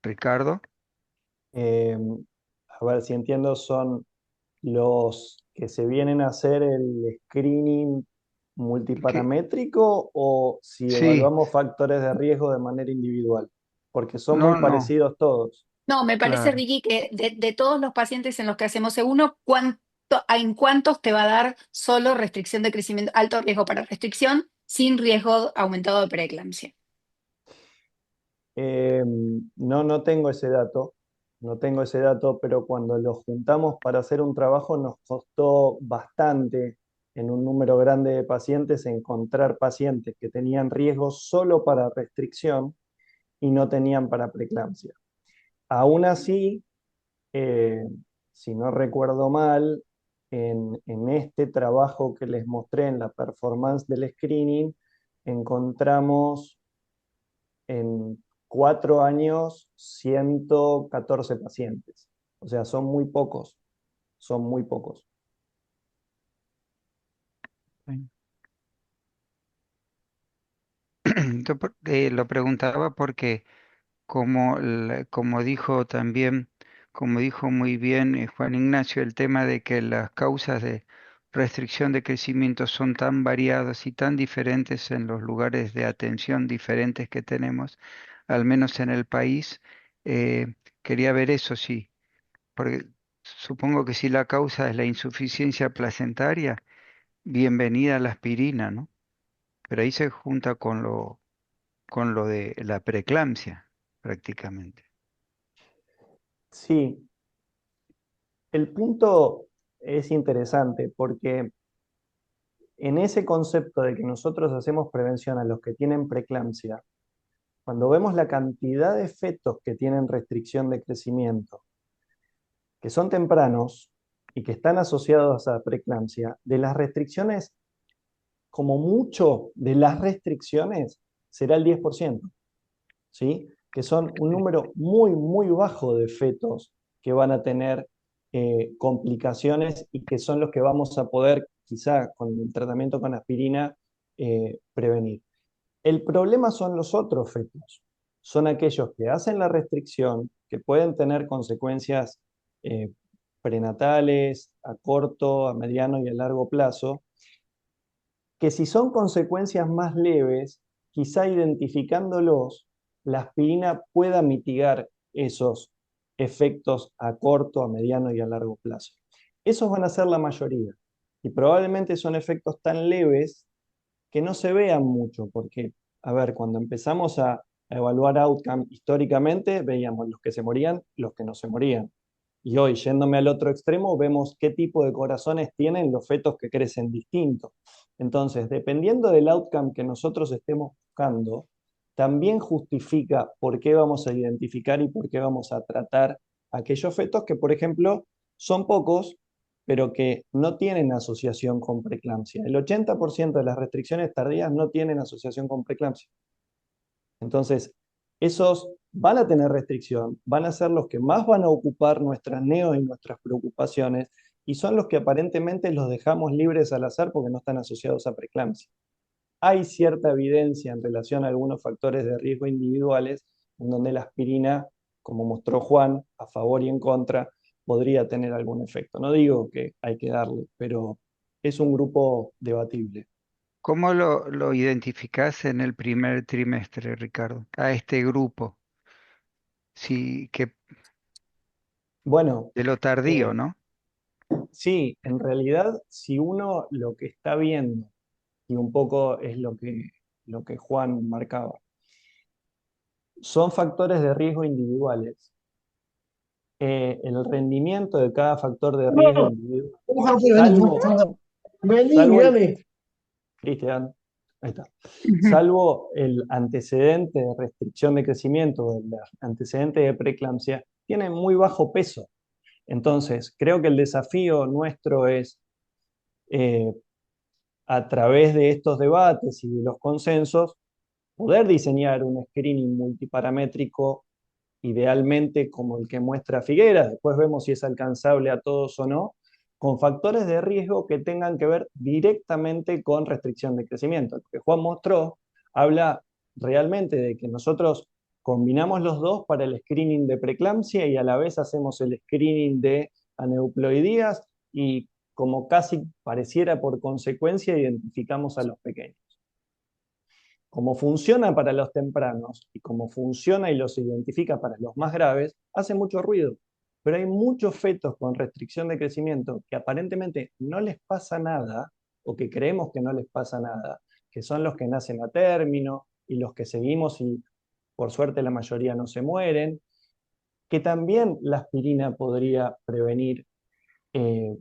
Ricardo. A ver si entiendo, son los que se vienen a hacer el screening multiparamétrico o si Sí, evaluamos factores de riesgo de manera individual? Porque son muy no, no, parecidos todos. No, me parece, claro. Ricky, que de todos los pacientes en los que hacemos C1, ¿en cuántos te va a dar solo restricción de crecimiento, alto riesgo para restricción, sin riesgo aumentado de preeclampsia? Eh, no, no tengo ese dato, no tengo ese dato, pero cuando los juntamos para hacer un trabajo nos costó bastante en un número grande de pacientes encontrar pacientes que tenían riesgo solo para restricción y no tenían para preeclampsia. Aún así, eh, si no recuerdo mal, en este trabajo que les mostré en la performance del screening, encontramos en 4 años 114 pacientes. O sea, son muy pocos, son muy pocos. Lo preguntaba porque como dijo también, como dijo muy bien Juan Ignacio, el tema de que las causas de restricción de crecimiento son tan variadas y tan diferentes en los lugares de atención diferentes que tenemos, al menos en el país, quería ver eso, sí, porque supongo que si la causa es la insuficiencia placentaria, bienvenida a la aspirina, ¿no? Pero ahí se junta con lo de la preeclampsia, prácticamente. Sí, el punto es interesante porque en ese concepto de que nosotros hacemos prevención a los que tienen preeclampsia, cuando vemos la cantidad de fetos que tienen restricción de crecimiento, que son tempranos y que están asociados a preeclampsia, de las restricciones, como mucho de las restricciones, será el 10%, ¿sí? Que son un número muy, muy bajo de fetos que van a tener complicaciones y que son los que vamos a poder, quizá con el tratamiento con aspirina, prevenir. El problema son los otros fetos, son aquellos que hacen la restricción, que pueden tener consecuencias eh, prenatales a corto, a mediano y a largo plazo, que si son consecuencias más leves, quizá identificándolos, la aspirina pueda mitigar esos efectos a corto, a mediano y a largo plazo. Esos van a ser la mayoría y probablemente son efectos tan leves que no se vean mucho, porque, a ver, cuando empezamos a evaluar outcome históricamente, veíamos los que se morían, los que no se morían. Y hoy, yéndome al otro extremo, vemos qué tipo de corazones tienen los fetos que crecen distintos. Entonces, dependiendo del outcome que nosotros estemos buscando, también justifica por qué vamos a identificar y por qué vamos a tratar aquellos fetos que, por ejemplo, son pocos, pero que no tienen asociación con preeclampsia. El 80% de las restricciones tardías no tienen asociación con preeclampsia. Entonces, esos van a tener restricción, van a ser los que más van a ocupar nuestras neos y nuestras preocupaciones, y son los que aparentemente los dejamos libres al azar porque no están asociados a preeclampsia. Hay cierta evidencia en relación a algunos factores de riesgo individuales en donde la aspirina, como mostró Juan, a favor y en contra, podría tener algún efecto. No digo que hay que darle, pero es un grupo debatible. ¿Cómo lo identificás en el primer trimestre, Ricardo? A este grupo, sí, que Bueno, de lo tardío, eh, ¿no? sí, en realidad, si uno lo que está viendo, y un poco es lo que Juan marcaba, son factores de riesgo individuales. El rendimiento de cada factor de riesgo individual, salvo el, Cristian, ahí está, Ujú. salvo el antecedente de restricción de crecimiento, el antecedente de preeclampsia, tiene muy bajo peso. Entonces, creo que el desafío nuestro es, eh, a través de estos debates y de los consensos, poder diseñar un screening multiparamétrico, idealmente como el que muestra Figueras, después vemos si es alcanzable a todos o no, con factores de riesgo que tengan que ver directamente con restricción de crecimiento. Lo que Juan mostró habla realmente de que nosotros combinamos los dos para el screening de preeclampsia y a la vez hacemos el screening de aneuploidías, y como casi pareciera por consecuencia, identificamos a los pequeños. Como funciona para los tempranos y como funciona y los identifica para los más graves, hace mucho ruido. Pero hay muchos fetos con restricción de crecimiento que aparentemente no les pasa nada, o que creemos que no les pasa nada, que son los que nacen a término y los que seguimos y por suerte la mayoría no se mueren, que también la aspirina podría prevenir eh,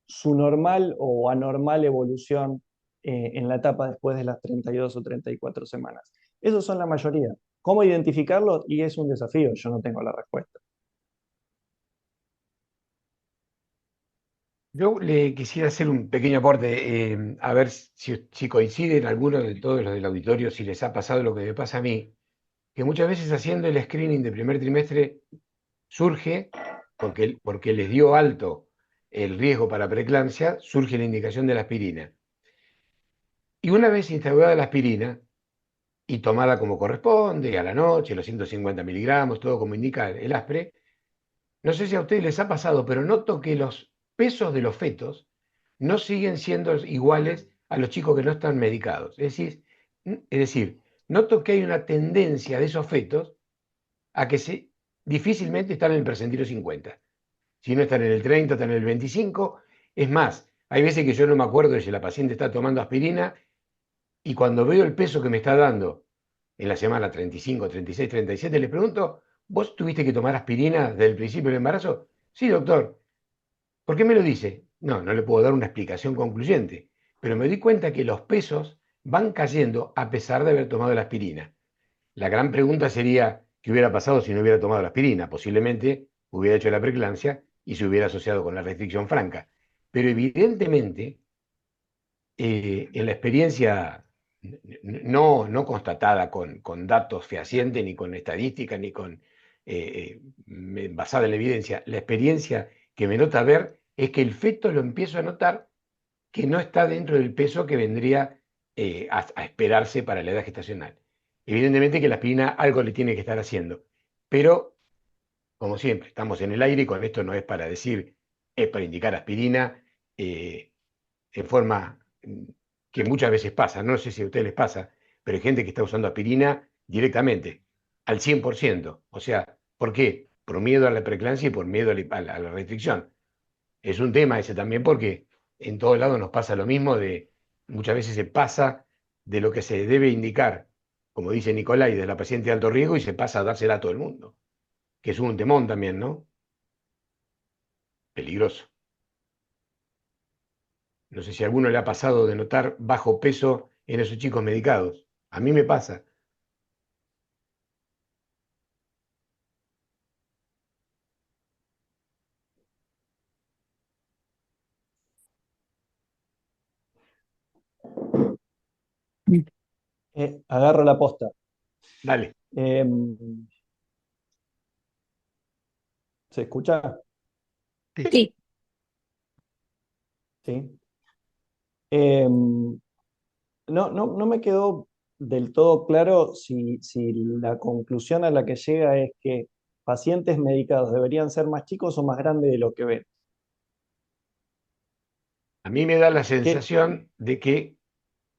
su normal o anormal evolución en la etapa después de las 32 o 34 semanas. Esos son la mayoría. ¿Cómo identificarlos? Y es un desafío, yo no tengo la respuesta. Yo le quisiera hacer un pequeño aporte, a ver si coinciden algunos de todos los del auditorio, si les ha pasado lo que me pasa a mí, que muchas veces haciendo el screening de primer trimestre surge, porque les dio alto el riesgo para preeclampsia, surge la indicación de la aspirina. Y una vez instaurada la aspirina y tomada como corresponde, a la noche, los 150 miligramos, todo como indica el ASPRE, no sé si a ustedes les ha pasado, pero noto que los pesos de los fetos no siguen siendo iguales a los chicos que no están medicados. Es decir, noto que hay una tendencia de esos fetos a que difícilmente están en el percentilo 50. Si no están en el 30, están en el 25. Es más, hay veces que yo no me acuerdo de si la paciente está tomando aspirina y cuando veo el peso que me está dando en la semana 35, 36, 37, le pregunto, ¿vos tuviste que tomar aspirina desde el principio del embarazo? Sí, doctor. ¿Por qué me lo dice? No, no le puedo dar una explicación concluyente, pero me di cuenta que los pesos van cayendo a pesar de haber tomado la aspirina. La gran pregunta sería, ¿qué hubiera pasado si no hubiera tomado la aspirina? Posiblemente hubiera hecho la preeclampsia y se hubiera asociado con la restricción franca. Pero evidentemente, en la experiencia no constatada con datos fehacientes, ni con estadísticas, ni basada en la evidencia, la experiencia que me nota ver es que el feto lo empiezo a notar que no está dentro del peso que vendría a esperarse para la edad gestacional. Evidentemente que la aspirina algo le tiene que estar haciendo, pero como siempre, estamos en el aire y con esto no es para decir, es para indicar aspirina en forma que muchas veces pasa, no sé si a ustedes les pasa, pero hay gente que está usando aspirina directamente, al 100%. O sea, ¿por qué? Por miedo a la preeclampsia y por miedo a la restricción. Es un tema ese también porque en todos lados nos pasa lo mismo, muchas veces se pasa de lo que se debe indicar, como dice Nicolai, de la paciente de alto riesgo y se pasa a dársela a todo el mundo, que es un temón también, ¿no? Peligroso. No sé si a alguno le ha pasado de notar bajo peso en esos chicos medicados. A mí me pasa. Agarro la posta. Dale. ¿Se escucha? Sí. Sí. No me quedó del todo claro si la conclusión a la que llega es que pacientes medicados deberían ser más chicos o más grandes de lo que ven. A mí me da la ¿Qué? sensación de que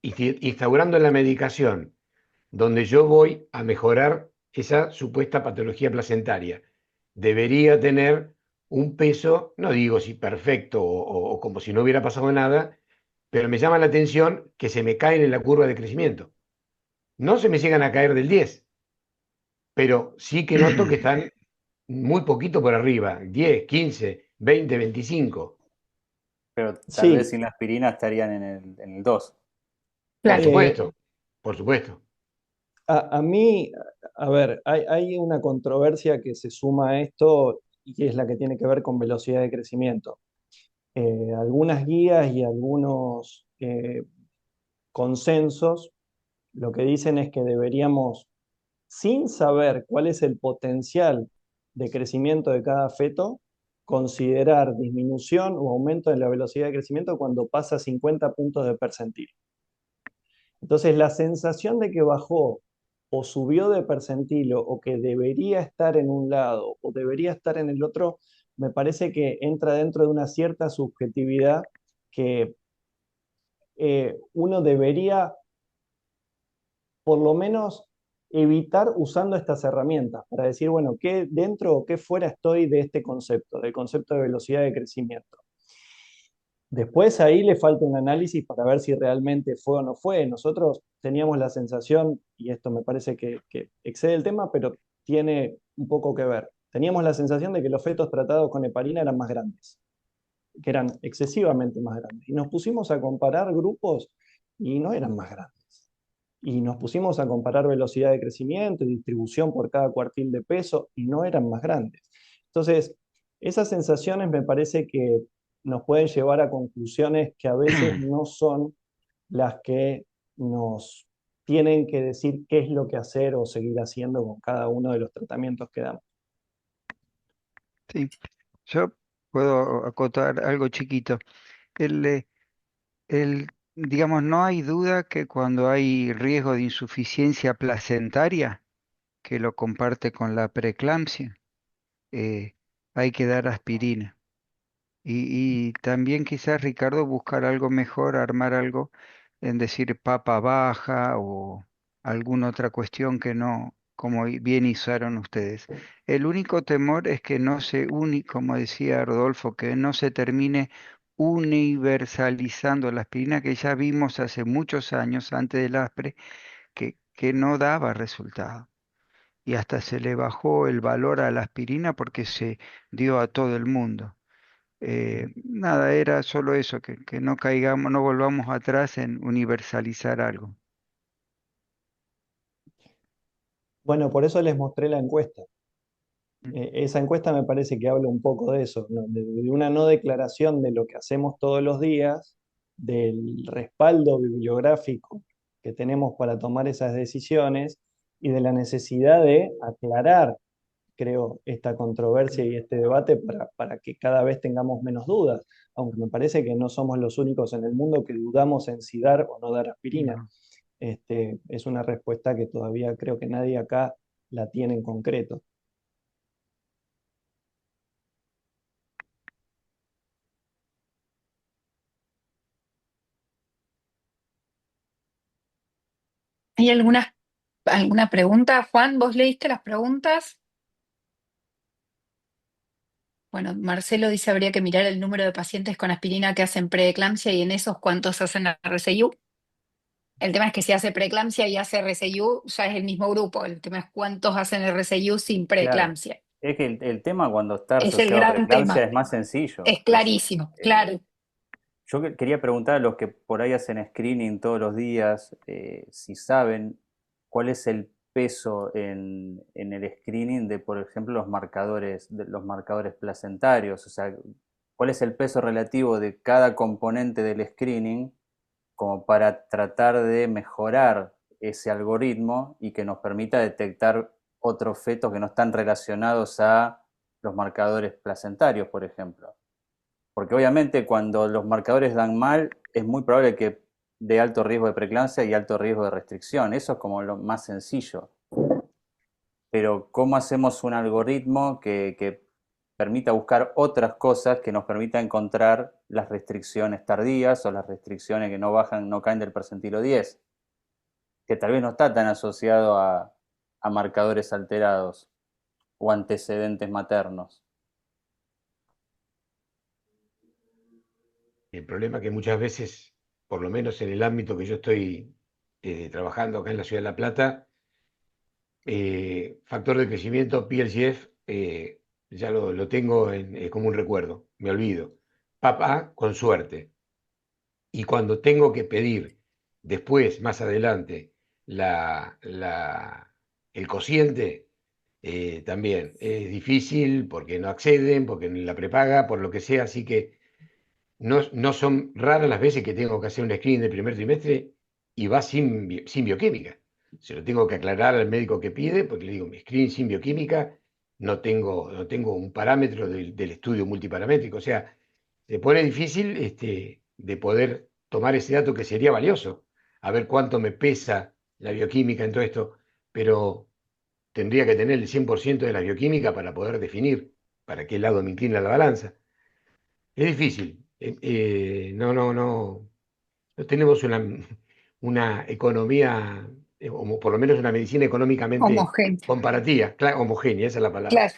instaurando la medicación, donde yo voy a mejorar esa supuesta patología placentaria, debería tener un peso, no digo si perfecto o como si no hubiera pasado nada, pero me llama la atención que se me caen en la curva de crecimiento. No se me llegan a caer del 10, pero sí que noto que están muy poquito por arriba, 10, 15, 20, 25. Pero tal vez Sí, sin la aspirina estarían en el 2. Por Claro. supuesto, por supuesto. a mí, a ver, hay una controversia que se suma a esto y es la que tiene que ver con velocidad de crecimiento. Algunas guías y algunos consensos lo que dicen es que deberíamos, sin saber cuál es el potencial de crecimiento de cada feto, considerar disminución o aumento en la velocidad de crecimiento cuando pasa 50 puntos de percentil. Entonces, la sensación de que bajó o subió de percentilo o que debería estar en un lado o debería estar en el otro, me parece que entra dentro de una cierta subjetividad que uno debería por lo menos evitar usando estas herramientas para decir, bueno, ¿qué dentro o qué fuera estoy de este concepto, del concepto de velocidad de crecimiento? Después ahí le falta un análisis para ver si realmente fue o no fue. Nosotros teníamos la sensación, y esto me parece que excede el tema, pero tiene un poco que ver. Teníamos la sensación de que los fetos tratados con heparina eran más grandes, que eran excesivamente más grandes. Y nos pusimos a comparar grupos y no eran más grandes. Y nos pusimos a comparar velocidad de crecimiento y distribución por cada cuartil de peso y no eran más grandes. Entonces, esas sensaciones me parece que nos pueden llevar a conclusiones que a veces no son las que nos tienen que decir qué es lo que hacer o seguir haciendo con cada uno de los tratamientos que damos. Sí, yo puedo acotar algo chiquito. El, eh, digamos, no hay duda que cuando hay riesgo de insuficiencia placentaria, que lo comparte con la preeclampsia, eh, hay que dar aspirina. Y también quizás, Ricardo, buscar algo mejor, armar algo, en decir papa baja o alguna otra cuestión que no, como bien hicieron ustedes. El único temor es que no se como decía Rodolfo, que no se termine universalizando la aspirina, que ya vimos hace muchos años, antes del ASPRE, que no daba resultado. Y hasta se le bajó el valor a la aspirina porque se dio a todo el mundo. Nada, era solo eso, que no caigamos, no volvamos atrás en universalizar algo. Bueno, por eso les mostré la encuesta. Esa encuesta me parece que habla un poco de eso, ¿no? De una no declaración de lo que hacemos todos los días, del respaldo bibliográfico que tenemos para tomar esas decisiones y de la necesidad de aclarar, creo, esta controversia y este debate para que cada vez tengamos menos dudas, aunque me parece que no somos los únicos en el mundo que dudamos en si dar o no dar aspirina. No. Es una respuesta que todavía creo que nadie acá la tiene en concreto. ¿Hay alguna pregunta? Juan, ¿vos leíste las preguntas? Bueno, Marcelo dice habría que mirar el número de pacientes con aspirina que hacen preeclampsia y en esos cuántos hacen RCU. El tema es que si hace preeclampsia y hace RCU, ya es el mismo grupo. El tema es cuántos hacen RCU sin Claro. preeclampsia. Es que el tema cuando está Es el asociado a gran preeclampsia tema. es más sencillo. Es clarísimo, claro. Yo quería preguntar a los que por ahí hacen screening todos los días, si saben cuál es el peso en el screening de, por ejemplo, los marcadores placentarios, o sea, cuál es el peso relativo de cada componente del screening como para tratar de mejorar ese algoritmo y que nos permita detectar otros fetos que no están relacionados a los marcadores placentarios, por ejemplo. Porque obviamente cuando los marcadores dan mal, es muy probable que de alto riesgo de preeclampsia y alto riesgo de restricción. Eso es como lo más sencillo. Pero ¿cómo hacemos un algoritmo que permita buscar otras cosas que nos permita encontrar las restricciones tardías o las restricciones que no bajan, no caen del percentilo 10? Que tal vez no está tan asociado a marcadores alterados o antecedentes maternos. El problema que muchas veces, por lo menos en el ámbito que yo estoy trabajando acá en la ciudad de La Plata, factor de crecimiento, PLCF, ya lo tengo como un recuerdo, me olvido. Papá, con suerte. Y cuando tengo que pedir después, más adelante, el cociente, también es difícil porque no acceden, porque no la prepaga, por lo que sea, así que no son raras las veces que tengo que hacer un screening del primer trimestre y va sin bioquímica. Se lo tengo que aclarar al médico que pide, porque le digo, mi screening sin bioquímica, no tengo un parámetro del estudio multiparamétrico. O sea, se pone difícil de poder tomar ese dato que sería valioso, a ver cuánto me pesa la bioquímica en todo esto, pero tendría que tener el 100% de la bioquímica para poder definir para qué lado me inclina la balanza. Es difícil. No tenemos una economía, o por lo menos una medicina económicamente Homogéneo. comparativa, homogénea, esa es la palabra. Claro.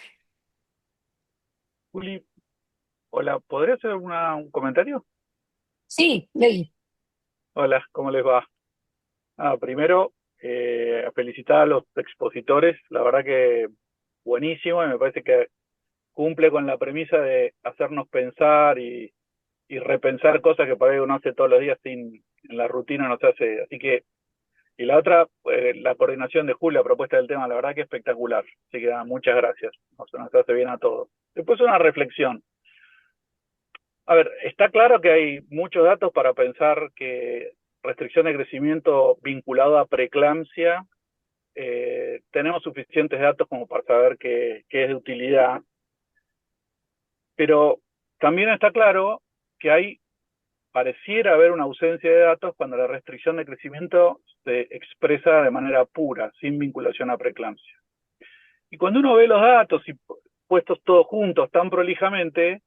Juli, hola, ¿podría hacer un comentario? Sí, leí. Hola, ¿cómo les va? Primero, felicitar a los expositores, la verdad que buenísimo, y me parece que cumple con la premisa de hacernos pensar y repensar cosas que por ahí uno hace todos los días en la rutina no se hace. Así que, y la otra, la coordinación de Julia, propuesta del tema, la verdad que espectacular. Así que muchas gracias, nos hace bien a todos. Después una reflexión. A ver, está claro que hay muchos datos para pensar que restricción de crecimiento vinculado a preeclampsia, tenemos suficientes datos como para saber que es de utilidad, pero también está claro que pareciera haber una ausencia de datos cuando la restricción de crecimiento se expresa de manera pura, sin vinculación a preeclampsia. Y cuando uno ve los datos y puestos todos juntos tan prolijamente,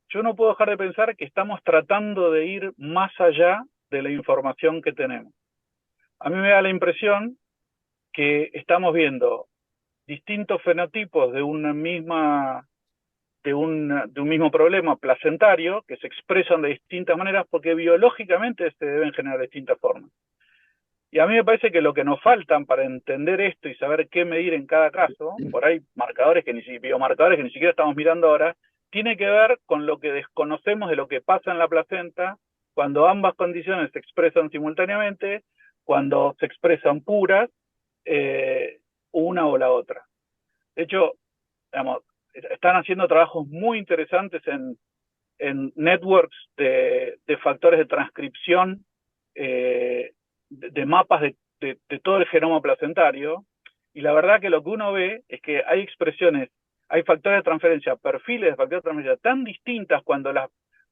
yo no puedo dejar de pensar que estamos tratando de ir más allá de la información que tenemos. A mí me da la impresión que estamos viendo distintos fenotipos de un mismo problema placentario que se expresan de distintas maneras porque biológicamente se deben generar de distintas formas. Y a mí me parece que lo que nos faltan para entender esto y saber qué medir en cada caso, por ahí biomarcadores que ni siquiera estamos mirando ahora, tiene que ver con lo que desconocemos de lo que pasa en la placenta cuando ambas condiciones se expresan simultáneamente, cuando se expresan puras, una o la otra. De hecho, digamos, están haciendo trabajos muy interesantes en networks de factores de transcripción, de mapas de todo el genoma placentario, y la verdad que lo que uno ve es que hay expresiones, hay factores de transferencia, perfiles de factores de transferencia tan distintas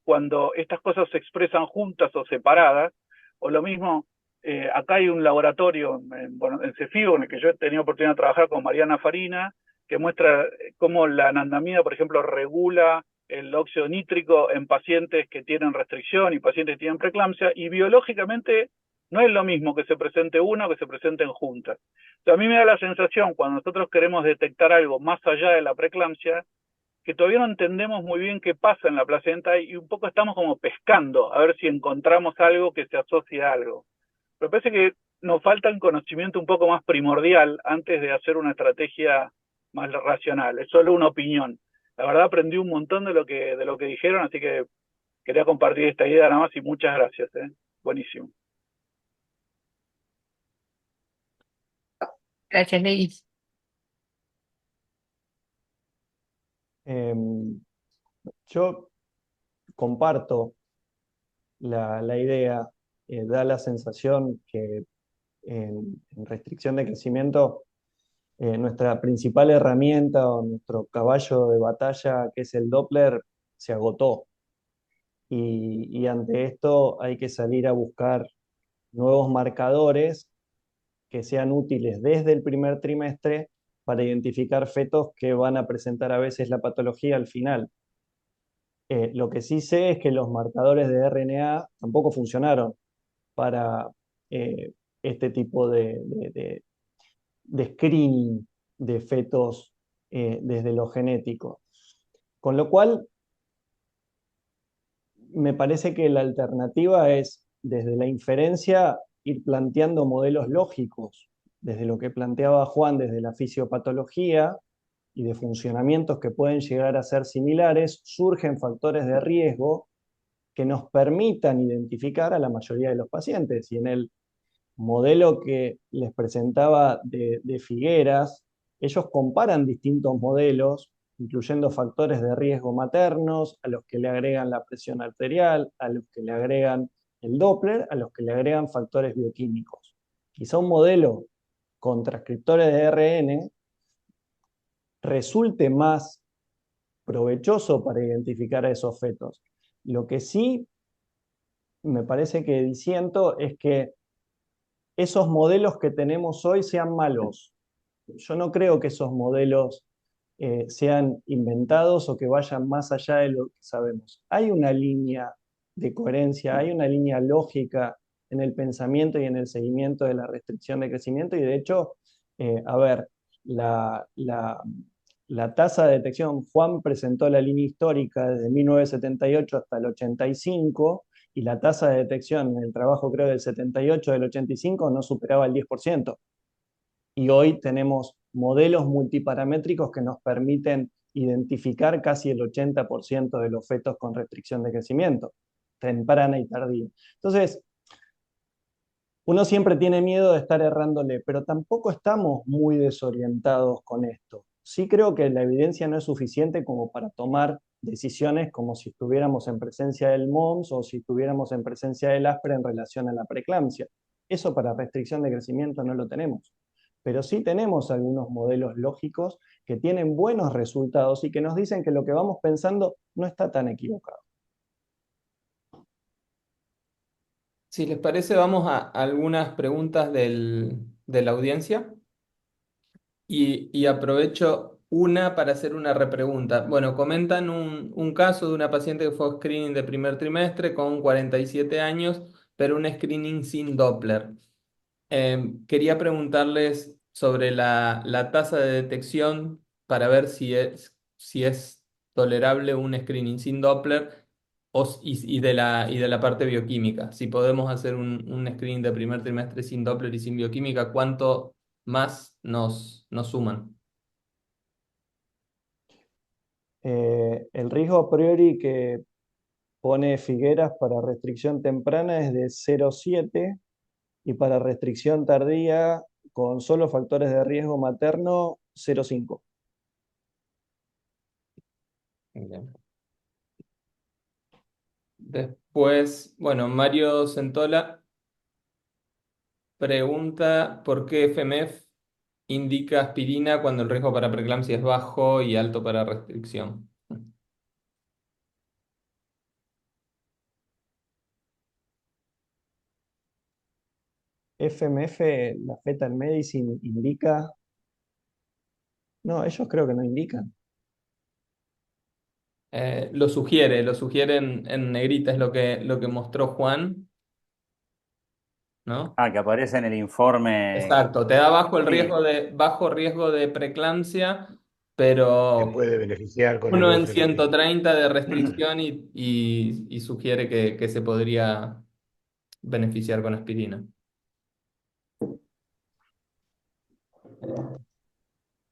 cuando estas cosas se expresan juntas o separadas, o lo mismo, acá hay un laboratorio en CEFIO en el que yo he tenido oportunidad de trabajar con Mariana Farina, que muestra cómo la anandamida, por ejemplo, regula el óxido nítrico en pacientes que tienen restricción y pacientes que tienen preeclampsia, y biológicamente no es lo mismo que se presente una o que se presenten juntas. O sea, a mí me da la sensación, cuando nosotros queremos detectar algo más allá de la preeclampsia, que todavía no entendemos muy bien qué pasa en la placenta y un poco estamos como pescando, a ver si encontramos algo que se asocie a algo. Pero parece que nos falta un conocimiento un poco más primordial antes de hacer una estrategia más racional. Es solo una opinión. La verdad aprendí un montón de lo que dijeron, así que quería compartir esta idea nada más y muchas gracias. Buenísimo. Gracias, leí. Yo comparto la idea, da la sensación que en restricción de crecimiento, nuestra principal herramienta o nuestro caballo de batalla, que es el Doppler, se agotó. Y ante esto hay que salir a buscar nuevos marcadores que sean útiles desde el primer trimestre para identificar fetos que van a presentar a veces la patología al final. Lo que sí sé es que los marcadores de RNA tampoco funcionaron para este tipo de screening de fetos desde lo genético. Con lo cual, me parece que la alternativa es, desde la inferencia, ir planteando modelos lógicos, desde lo que planteaba Juan, desde la fisiopatología y de funcionamientos que pueden llegar a ser similares, surgen factores de riesgo que nos permitan identificar a la mayoría de los pacientes. Y en el modelo que les presentaba de Figueras, ellos comparan distintos modelos, incluyendo factores de riesgo maternos, a los que le agregan la presión arterial, a los que le agregan el Doppler, a los que le agregan factores bioquímicos. Quizá un modelo con transcriptores de ARN resulte más provechoso para identificar a esos fetos. Lo que sí me parece que disiento es que esos modelos que tenemos hoy sean malos. Yo no creo que esos modelos sean inventados o que vayan más allá de lo que sabemos. Hay una línea de coherencia, hay una línea lógica en el pensamiento y en el seguimiento de la restricción de crecimiento y de hecho, a ver, la tasa de detección, Juan presentó la línea histórica desde 1978 hasta el 85 y la tasa de detección en el trabajo creo del 78 del 85 no superaba el 10%. Y hoy tenemos modelos multiparamétricos que nos permiten identificar casi el 80% de los fetos con restricción de crecimiento, temprana y tardía. Entonces, uno siempre tiene miedo de estar errándole, pero tampoco estamos muy desorientados con esto. Sí creo que la evidencia no es suficiente como para tomar decisiones como si estuviéramos en presencia del MOMS o si estuviéramos en presencia del ASPRE en relación a la preeclampsia. Eso para restricción de crecimiento no lo tenemos. Pero sí tenemos algunos modelos lógicos que tienen buenos resultados y que nos dicen que lo que vamos pensando no está tan equivocado. Si les parece, vamos a algunas preguntas de la audiencia y aprovecho una para hacer una repregunta. Bueno, comentan un caso de una paciente que fue screening de primer trimestre con 47 años, pero un screening sin Doppler. Quería preguntarles sobre la tasa de detección para ver si es tolerable un screening sin Doppler y de la parte bioquímica. Si podemos hacer un screening de primer trimestre sin Doppler y sin bioquímica, ¿cuánto más nos suman? El riesgo a priori que pone Figueras para restricción temprana es de 0,7 y para restricción tardía con solo factores de riesgo materno 0,5. Bien. Después, bueno, Mario Centola pregunta por qué FMF indica aspirina cuando el riesgo para preeclampsia es bajo y alto para restricción. FMF, la Fetal Medicine indica. No, ellos creo que no indican. Lo sugiere en negrita, es lo que mostró Juan, ¿no? Ah, que aparece en el informe. Exacto, te da Sí, bajo riesgo de preeclampsia, Te pero puede beneficiar con el 1 en UFLT. 130 de restricción y sugiere que se podría beneficiar con aspirina.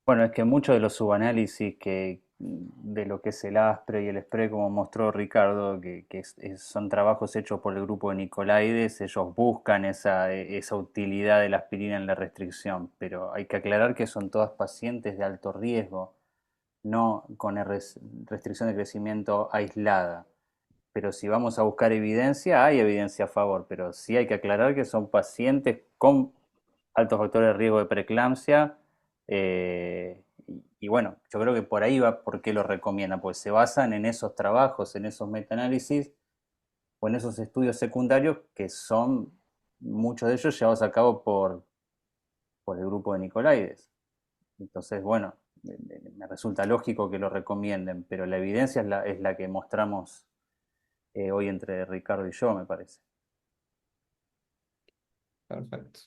bueno, es que muchos de los subanálisis de lo que es el ASPRE y el SPRE, como mostró Ricardo, son trabajos hechos por el grupo de Nicolaides, ellos buscan esa utilidad de la aspirina en la restricción, pero hay que aclarar que son todas pacientes de alto riesgo, no con restricción de crecimiento aislada. Pero si vamos a buscar evidencia, hay evidencia a favor, pero sí hay que aclarar que son pacientes con altos factores de riesgo de preeclampsia. Y bueno, yo creo que por ahí va por qué lo recomiendan, pues se basan en esos trabajos, en esos metaanálisis o en esos estudios secundarios que son muchos de ellos llevados a cabo por el grupo de Nicolaides. Entonces, bueno, me resulta lógico que lo recomienden, pero la evidencia es la que mostramos hoy entre Ricardo y yo, me parece. Perfecto.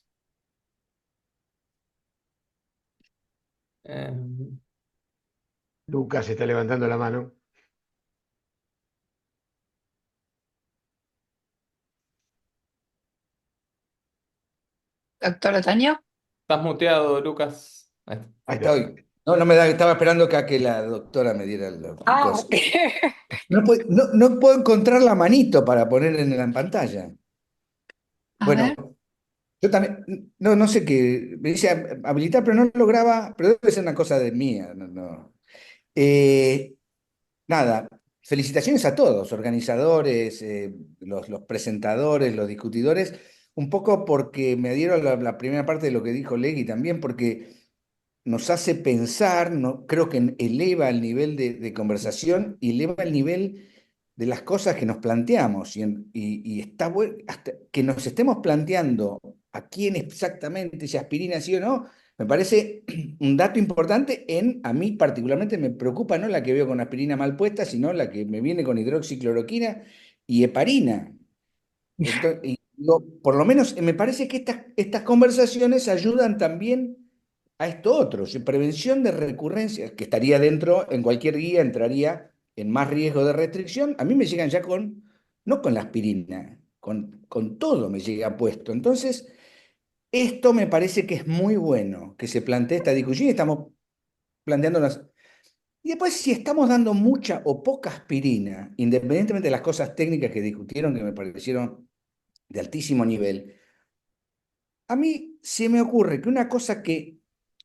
Eh, Lucas está levantando la mano. Doctor Otaño. Estás muteado, Lucas. Ahí está. Ahí estoy. No, no me da, estaba esperando que a que la doctora me diera el Ah, coso. No puedo encontrar la manito para poner en la pantalla. a Bueno, ver. yo también, no sé qué, me dice habilitar, pero no lograba, pero debe ser una cosa de mía. No. Eh, Nada, felicitaciones a todos, organizadores, los presentadores, los discutidores, un poco porque me adhiero a la primera parte de lo que dijo Legui también, porque nos hace pensar, no, creo que eleva el nivel de conversación y eleva el nivel de las cosas que nos planteamos. Y está bueno, hasta que nos estemos planteando a quién exactamente, si aspirina sí o no, Me parece un dato importante a mí particularmente me preocupa no la que veo con aspirina mal puesta, sino la que me viene con hidroxicloroquina y heparina. Por lo menos me parece que estas conversaciones ayudan también a esto otro, prevención de recurrencias, que estaría dentro, en cualquier guía entraría en más riesgo de restricción. A mí me llegan ya no con la aspirina, con todo me llega puesto. Entonces, esto me parece que es muy bueno, que se plantee esta discusión y estamos planteándonos. Y después, si estamos dando mucha o poca aspirina, independientemente de las cosas técnicas que discutieron, que me parecieron de altísimo nivel, a mí se me ocurre que una cosa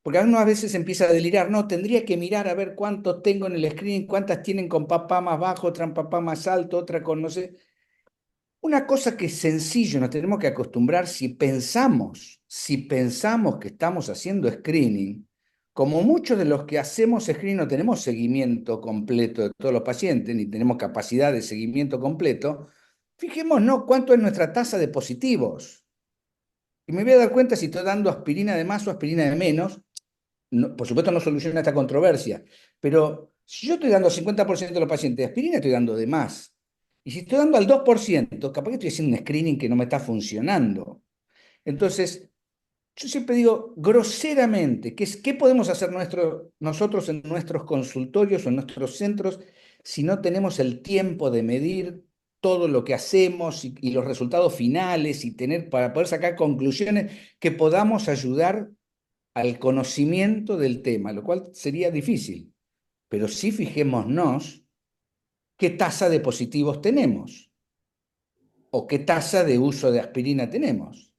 porque a uno a veces empieza a delirar, no, tendría que mirar a ver cuántos tengo en el screening, cuántas tienen con papá más bajo, otra en papá más alto, otra con no sé. Una cosa que es sencillo, nos tenemos que acostumbrar si pensamos que estamos haciendo screening, como muchos de los que hacemos screening no tenemos seguimiento completo de todos los pacientes, ni tenemos capacidad de seguimiento completo, fijémonos cuánto es nuestra tasa de positivos. Y me voy a dar cuenta si estoy dando aspirina de más o aspirina de menos. Por supuesto no soluciona esta controversia, pero si yo estoy dando al 50% de los pacientes aspirina, estoy dando de más. Y si estoy dando al 2%, capaz que estoy haciendo un screening que no me está funcionando. Entonces, yo siempre digo groseramente, ¿qué podemos hacer nosotros en nuestros consultorios o en nuestros centros si no tenemos el tiempo de medir todo lo que hacemos y los resultados finales y para poder sacar conclusiones que podamos ayudar al conocimiento del tema, lo cual sería difícil? Pero sí fijémonos qué tasa de positivos tenemos o qué tasa de uso de aspirina tenemos.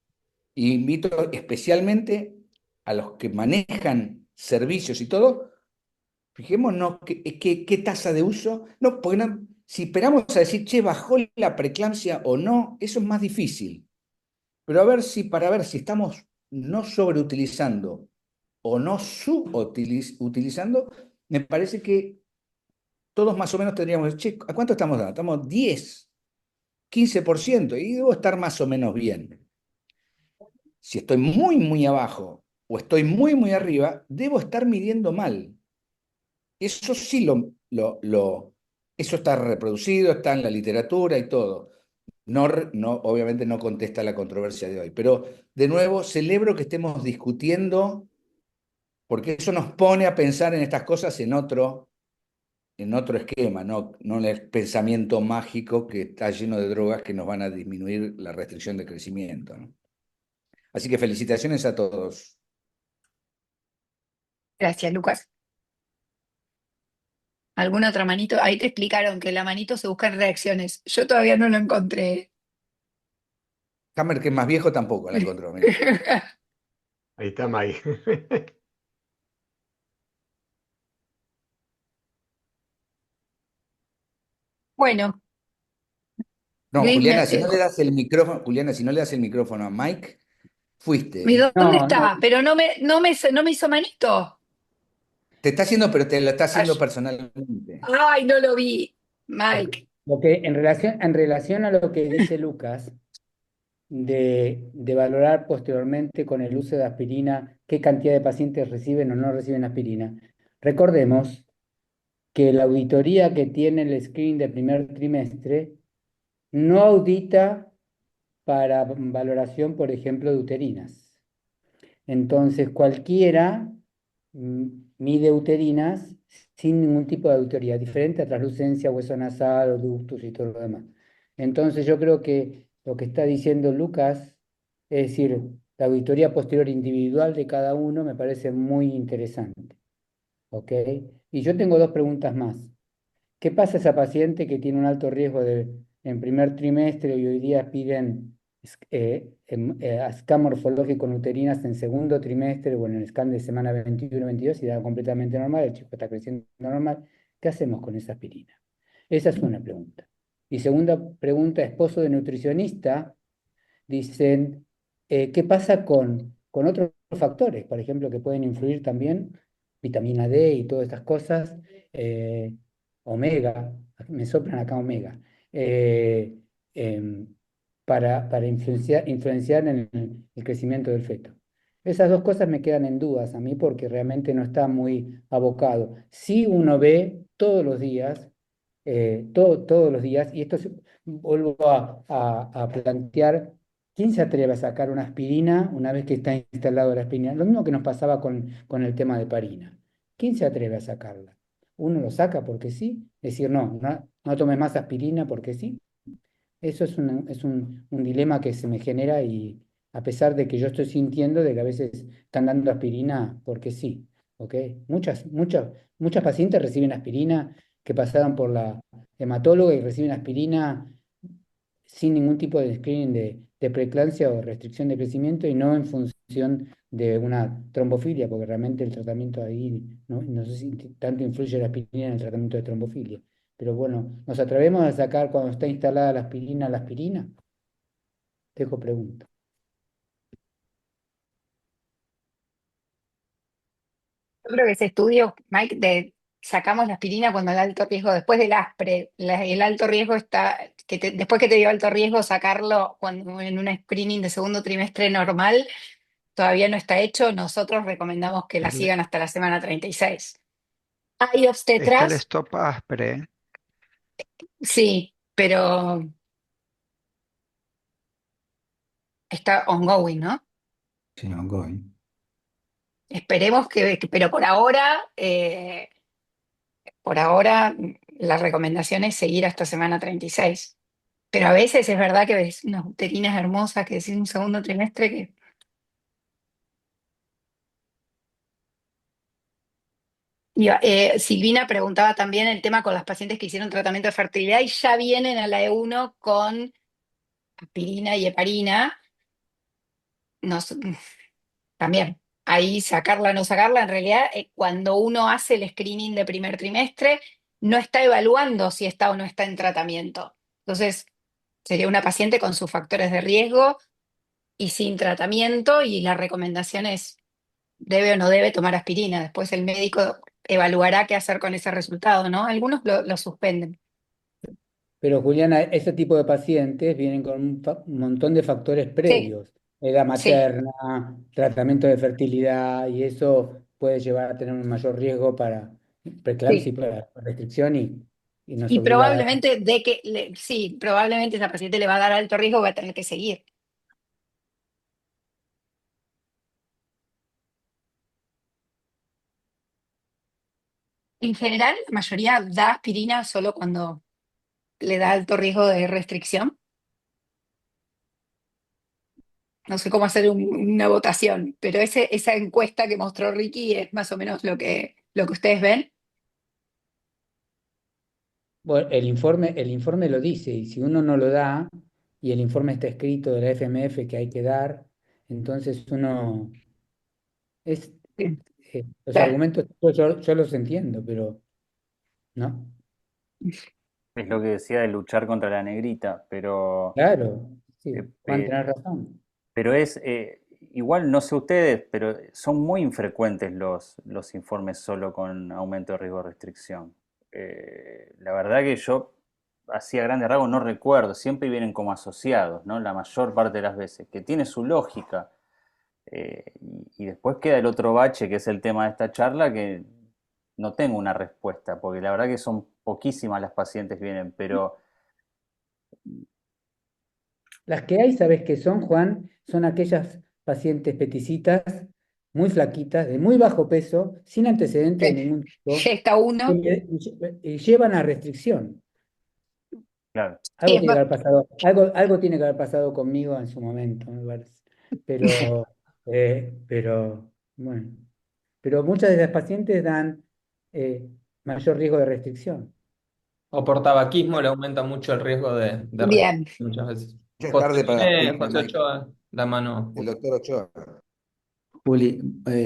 Y invito especialmente a los que manejan servicios y todo, fijémonos qué tasa de uso. No, porque si esperamos a decir, che, bajó la preeclampsia o no, eso es más difícil. Pero para ver si estamos no sobreutilizando o no subutilizando, me parece que todos más o menos tendríamos, che, ¿a cuánto estamos dando? Estamos 10, 15%, y debo estar más o menos bien. Si estoy muy, muy abajo o estoy muy, muy arriba, debo estar midiendo mal. Eso sí eso está reproducido, está en la literatura y todo. No, obviamente no contesta la controversia de hoy, pero de nuevo celebro que estemos discutiendo porque eso nos pone a pensar en estas cosas en otro esquema, no en el pensamiento mágico que está lleno de drogas que nos van a disminuir la restricción de crecimiento, ¿no? Así que felicitaciones a todos. Gracias, Lucas. ¿Alguna otra manito? Ahí te explicaron que la manito se busca en reacciones. Yo todavía no lo encontré. Hammer, que es más viejo, tampoco la encontró. Mirá. Ahí está May. Bueno, No, Luis, Juliana, si no le das el micrófono, Juliana, si no le das el micrófono a Mike, fuiste, ¿eh? ¿dónde No, está? Pero no me hizo manito. Te está haciendo, pero te lo está haciendo Ay, personalmente. ay, no lo vi. Mike. lo que en relación a lo que dice Lucas, de valorar posteriormente con el uso de aspirina qué cantidad de pacientes reciben o no reciben aspirina, recordemos que la auditoría que tiene el screening del primer trimestre no audita para valoración, por ejemplo, de uterinas. Entonces, cualquiera mide uterinas sin ningún tipo de auditoría, diferente a translucencia, hueso nasal, o ductus y todo lo demás. Entonces, yo creo que lo que está diciendo Lucas, es decir, la auditoría posterior individual de cada uno me parece muy interesante. ¿Ok? Y yo tengo dos preguntas más. ¿Qué pasa a esa paciente que tiene un alto riesgo en primer trimestre y hoy día piden scan morfológico en uterinas en segundo trimestre o en el scan de semana 21-22 y da completamente normal, el chico está creciendo normal? ¿Qué hacemos con esa aspirina? Esa es una pregunta. Y segunda pregunta, esposo de nutricionista, dicen, ¿qué pasa con otros factores, por ejemplo, que pueden influir también, vitamina D y todas estas cosas, omega, me soplan acá omega, eh, em, para influenciar en el crecimiento del feto? Esas dos cosas me quedan en dudas a mí porque realmente no está muy abocado. Sí uno ve todos los días, todos los días, y vuelvo a plantear, ¿quién se atreve a sacar una aspirina una vez que está instalado la aspirina? Lo mismo que nos pasaba con el tema de Parina. ¿Quién se atreve a sacarla? Uno lo saca porque sí, es decir, no tome más aspirina porque sí. Eso es un dilema que se me genera y a pesar de que yo estoy sintiendo de que a veces están dando aspirina porque sí, ¿ok? Muchas pacientes reciben aspirina que pasaron por la hematóloga y reciben aspirina sin ningún tipo de screening de preeclampsia o restricción de crecimiento y no en función de una trombofilia, porque realmente el tratamiento ahí, no sé si tanto influye la aspirina en el tratamiento de trombofilia. Pero bueno, ¿nos atrevemos a sacar cuando está instalada la aspirina? Dejo pregunta. Yo creo que ese estudio, Mike, de sacamos la aspirina cuando el alto riesgo, después del ASPRE, el alto riesgo está, después que te dio alto riesgo, sacarlo cuando en un screening de segundo trimestre normal, todavía no está hecho. Nosotros recomendamos que la sigan hasta la semana 36. Hay Está el obstetras, stop ASPRE. sí, pero está ongoing, ¿no? Sí, ongoing. Esperemos pero por ahora la recomendación es seguir hasta semana 36. Pero a veces es verdad que ves unas uterinas hermosas que decís un segundo trimestre que... Y, Silvina preguntaba también el tema con las pacientes que hicieron tratamiento de fertilidad y ya vienen a la E1 con aspirina y heparina. Nos, También, ahí sacarla o no sacarla, en realidad cuando uno hace el screening de primer trimestre, no está evaluando si está o no está en tratamiento. Entonces, sería una paciente con sus factores de riesgo y sin tratamiento y la recomendación es debe o no debe tomar aspirina. Después el médico evaluará qué hacer con ese resultado, ¿no? Algunos lo suspenden. Pero Juliana, ese tipo de pacientes vienen con un montón de factores Sí, previos, edad sí, materna, tratamiento de fertilidad, y eso puede llevar a tener un mayor riesgo para preeclampsia y sí. para restricción y nos Y obliga a dar. probablemente sí, probablemente esa paciente le va a dar alto riesgo y va a tener que seguir. En general, la mayoría da aspirina solo cuando le da alto riesgo de restricción. No sé cómo hacer una votación, pero esa encuesta que mostró Ricky es más o menos lo que ustedes ven. Bueno, el informe lo dice, y si uno no lo da, y el informe está escrito de la FMF que hay que dar, entonces uno es, Sí, los claro. argumentos yo los entiendo, pero no. Es lo que decía de luchar contra la negrita, Claro, sí, Juan, pe- tenés razón. pero igual no sé ustedes, pero son muy infrecuentes los informes solo con aumento de riesgo de restricción. La verdad que yo, así a grandes rasgos, no recuerdo, siempre vienen como asociados, ¿no? La mayor parte de las veces, que tiene su lógica. Y después queda el otro bache, que es el tema de esta charla, que no tengo una respuesta, porque la verdad que son poquísimas las pacientes que vienen, pero Las que hay, ¿sabes qué son, Juan? Son aquellas pacientes peticitas, muy flaquitas, de muy bajo peso, sin antecedentes de ningún tipo, Gesta que 1. llevan a restricción. claro. Sí, Algo tiene que haber pasado, algo tiene que haber pasado conmigo en su momento, me parece. Pero, bueno, pero muchas de las pacientes dan eh, mayor riesgo de restricción. O por tabaquismo le aumenta mucho el riesgo de bien. restricción muchas veces. Ya es José, tarde para José Mike, Ochoa, la mano. el doctor Ochoa. Juli,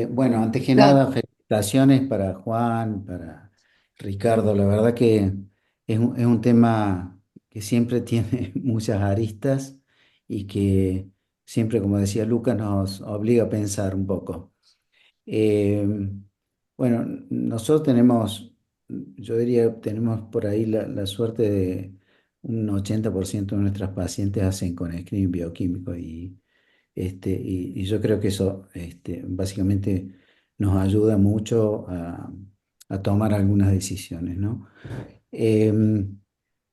bueno, antes que No, nada, felicitaciones para Juan, para Ricardo. La verdad que es un tema que siempre tiene muchas aristas y que siempre, como decía Lucas, nos obliga a pensar un poco. Eh, bueno, nosotros tenemos, yo diría, tenemos por ahí la suerte de un 80% de nuestras pacientes hacen con screening bioquímico y yo creo que eso básicamente nos ayuda mucho a tomar algunas decisiones, ¿no? Em,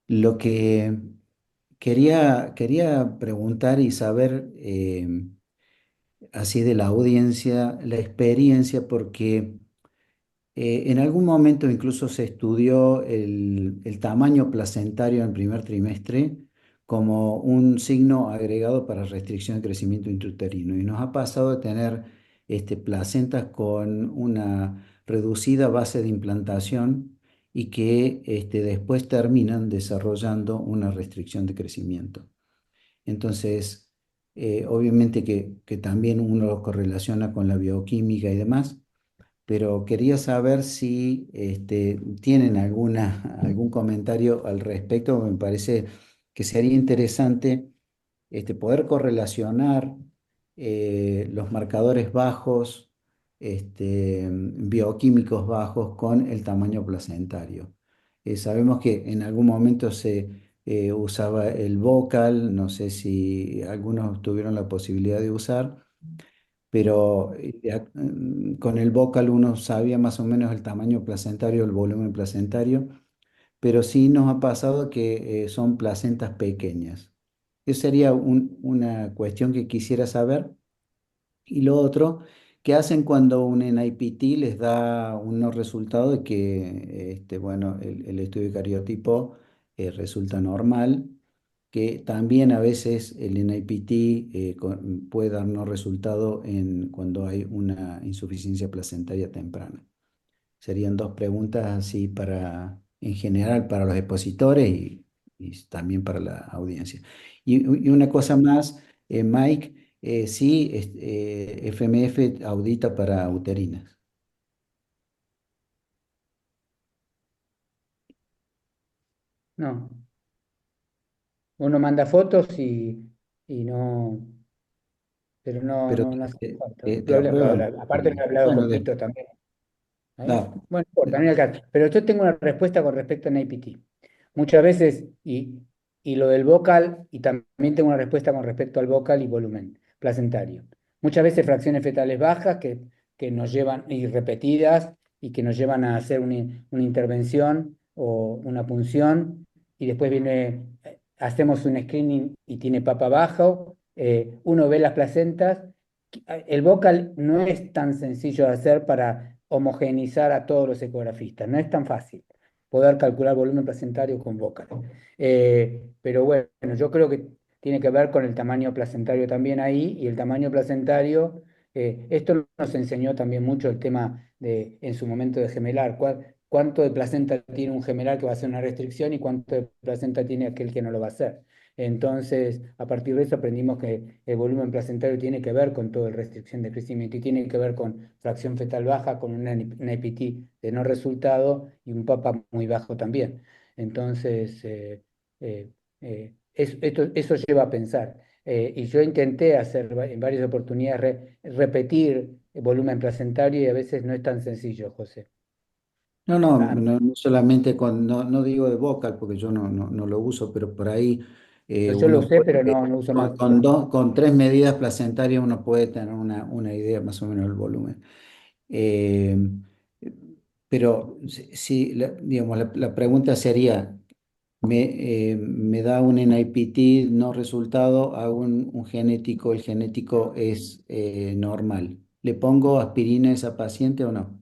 lo que quería preguntar y saber, así de la audiencia, la experiencia, porque en algún momento incluso se estudió el tamaño placentario en primer trimestre como un signo agregado para restricción de crecimiento intrauterino, y nos ha pasado de tener placentas con una reducida base de implantación y que después terminan desarrollando una restricción de crecimiento. Entonces, obviamente que también uno lo correlaciona con la bioquímica y demás, pero quería saber si tienen algún comentario al respecto. Me parece que sería interesante poder correlacionar los marcadores bajos, bioquímicos bajos, con el tamaño placentario. Sabemos que en algún momento se usaba el vocal, no sé si algunos tuvieron la posibilidad de usar, pero con el vocal uno sabía más o menos el tamaño placentario, el volumen placentario, pero sí nos ha pasado que son placentas pequeñas. Esa sería una cuestión que quisiera saber. Y lo otro, ¿qué hacen cuando un NIPT les da un no resultado de que, bueno, el estudio de cariotipo resulta normal? Que también a veces el NIPT puede dar no resultado cuando hay una insuficiencia placentaria temprana. Serían dos preguntas así en general para los expositores y también para la audiencia. Y una cosa más, Mike, sí, FMF audita para uterinas. No, uno manda fotos y no, pero Pero no hace falta. te aprueban. Aparte lo he hablado Bueno, con Tito también. ¿Ahí? da, Bueno, no importa, no viene al caso. Pero yo tengo una respuesta con respecto a NIPT. Muchas veces, y lo del vocal, y también tengo una respuesta con respecto al vocal y volumen placentario. Muchas veces fracciones fetales bajas que nos llevan, y repetidas, y que nos llevan a hacer una intervención o una punción, y después hacemos un screening y tiene papa bajo, uno ve las placentas. El vocal no es tan sencillo de hacer para homogeneizar a todos los ecografistas, no es tan fácil poder calcular volumen placentario con vocal. Pero bueno, yo creo que tiene que ver con el tamaño placentario también ahí, y el tamaño placentario, esto nos enseñó también mucho el tema en su momento de gemelar, cuánto de placenta tiene un gemelar que va a hacer una restricción y cuánto de placenta tiene aquel que no lo va a hacer. Entonces, a partir de eso aprendimos que el volumen placentario tiene que ver con toda la restricción de crecimiento y tiene que ver con fracción fetal baja, con una NIPT de no resultado y un PAPA muy bajo también. Entonces, eso lleva a pensar. Y yo intenté hacer en varias oportunidades repetir el volumen placentario y a veces no es tan sencillo, José. no, no, Ah, no solamente no digo de vocal porque yo no lo uso, pero por ahí yo lo uno usé, puede, pero no uso más. con tres medidas placentarias uno puede tener una idea más o menos del volumen. Eh, pero si, digamos, la pregunta sería, me da un NIPT no resultado, hago un genético, el genético es normal. ¿Le pongo aspirina a esa paciente o no?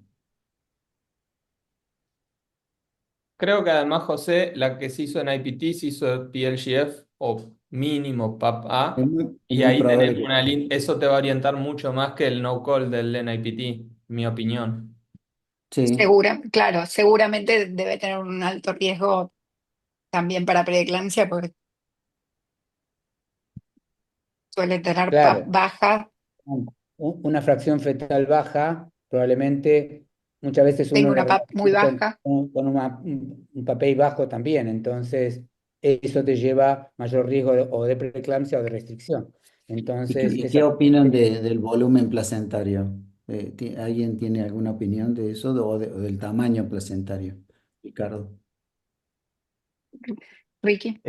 Creo que además, José, la que se hizo en IPT se hizo PLGF o mínimo PAP-A, Es y muy ahí tenés probable que eso te va a orientar mucho más que el no call del NIPT, mi opinión. sí. Claro, seguramente debe tener un alto riesgo también para preeclampsia porque suele tener PAP Claro, baja. una fracción fetal baja, probablemente muchas veces Tengo uno lo una PAP muy relaciona baja. con un papel bajo también, entonces eso te lleva a mayor riesgo o de preeclampsia o de restricción. Entonces, Y qué esa opinan del volumen placentario? ¿Alguien tiene alguna opinión de eso o del tamaño placentario? Ricardo. Ricky.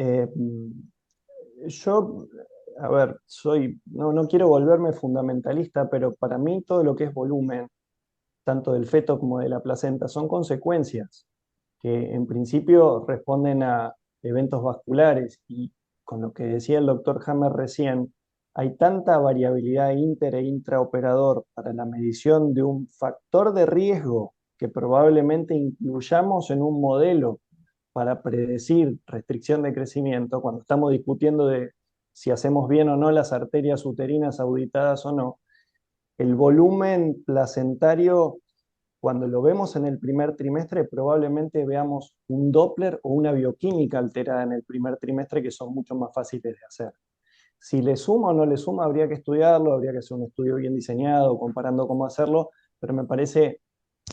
Yo, a ver, no quiero volverme fundamentalista, pero para mí todo lo que es volumen, tanto del feto como de la placenta, son consecuencias que en principio responden a eventos vasculares y con lo que decía el doctor Hammer recién, hay tanta variabilidad inter e intraoperador para la medición de un factor de riesgo que probablemente incluyamos en un modelo para predecir restricción de crecimiento, cuando estamos discutiendo de si hacemos bien o no las arterias uterinas auditadas o no, el volumen placentario, cuando lo vemos en el primer trimestre, probablemente veamos un Doppler o una bioquímica alterada en el primer trimestre que son mucho más fáciles de hacer. Si le suma o no le suma, habría que estudiarlo, habría que hacer un estudio bien diseñado, comparando cómo hacerlo, pero me parece,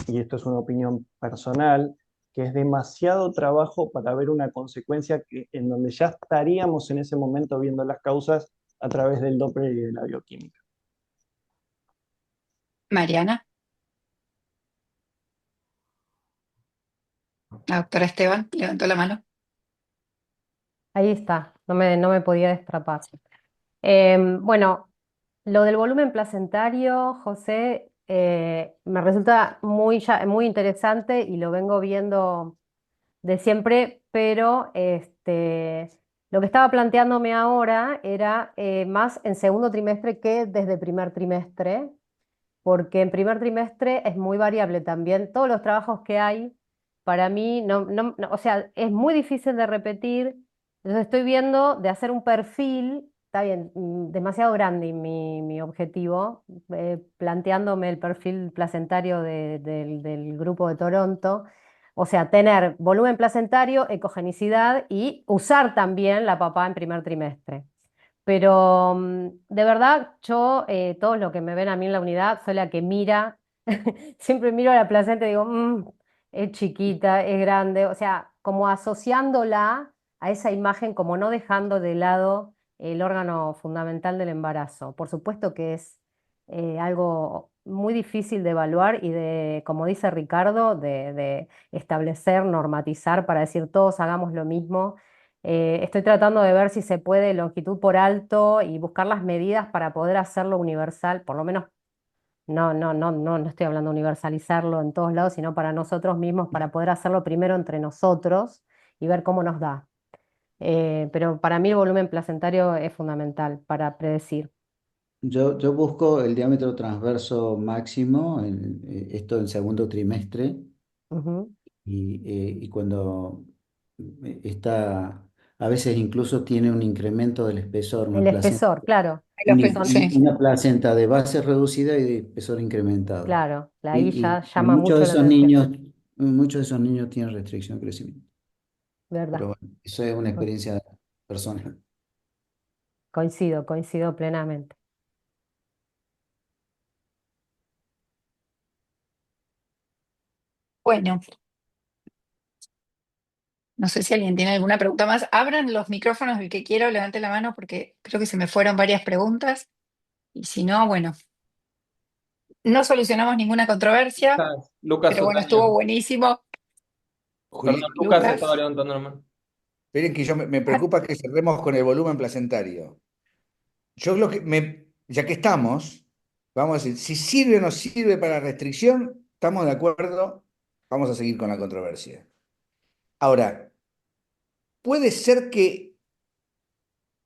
y esto es una opinión personal, que es demasiado trabajo para ver una consecuencia en donde ya estaríamos en ese momento viendo las causas a través del Doppler y de la bioquímica. Mariana, la doctora Esteban levantó la mano. Ahí está, no me podía destrapar. Bueno, lo del volumen placentario, José, me resulta muy interesante y lo vengo viendo de siempre, pero lo que estaba planteándome ahora era más en segundo trimestre que desde primer trimestre, porque en primer trimestre es muy variable también. Todos los trabajos que hay, para mí, o sea, es muy difícil de repetir. Entonces estoy viendo de hacer un perfil, está bien, demasiado grande mi objetivo, planteándome el perfil placentario del grupo de Toronto. O sea, tener volumen placentario, ecogenicidad y usar también la papá en primer trimestre. Pero de verdad, yo, todos los que me ven a mí en la unidad, soy la que mira, siempre miro a la placenta y digo, es chiquita, es grande, o sea, como asociándola a esa imagen, como no dejando de lado el órgano fundamental del embarazo. Por supuesto que es algo muy difícil de evaluar y de, como dice Ricardo, de establecer, normatizar para decir todos hagamos lo mismo. Estoy tratando de ver si se puede longitud por alto y buscar las medidas para poder hacerlo universal, por lo menos no estoy hablando de universalizarlo en todos lados, sino para nosotros mismos, para poder hacerlo primero entre nosotros y ver cómo nos da. Pero para mí el volumen placentario es fundamental para predecir. Yo busco el diámetro transverso máximo, esto en segundo trimestre, Ujú. y cuando está, a veces incluso tiene un incremento del espesor, El espesor, claro, son, Sí. una placenta de base reducida y de espesor incrementado. claro, ahí ya Y llama mucho la atención, muchos de esos niños tienen restricción de crecimiento. ¿verdad? Pero bueno, eso es una experiencia personal. Coincido plenamente. Bueno, no sé si alguien tiene alguna pregunta más. Abran los micrófonos, el que quiera, levante la mano porque creo que se me fueron varias preguntas. Y si no, bueno, no solucionamos ninguna controversia, Lucas pero bueno, estuvo Otaño. buenísimo. Perdón, Lucas estaba Lucas, levantando la mano. Esperen que me preocupa que cerremos con el volumen placentario. Yo lo que ya que estamos, vamos a decir, si sirve o no sirve para restricción, estamos de acuerdo, vamos a seguir con la controversia. Ahora, puede ser que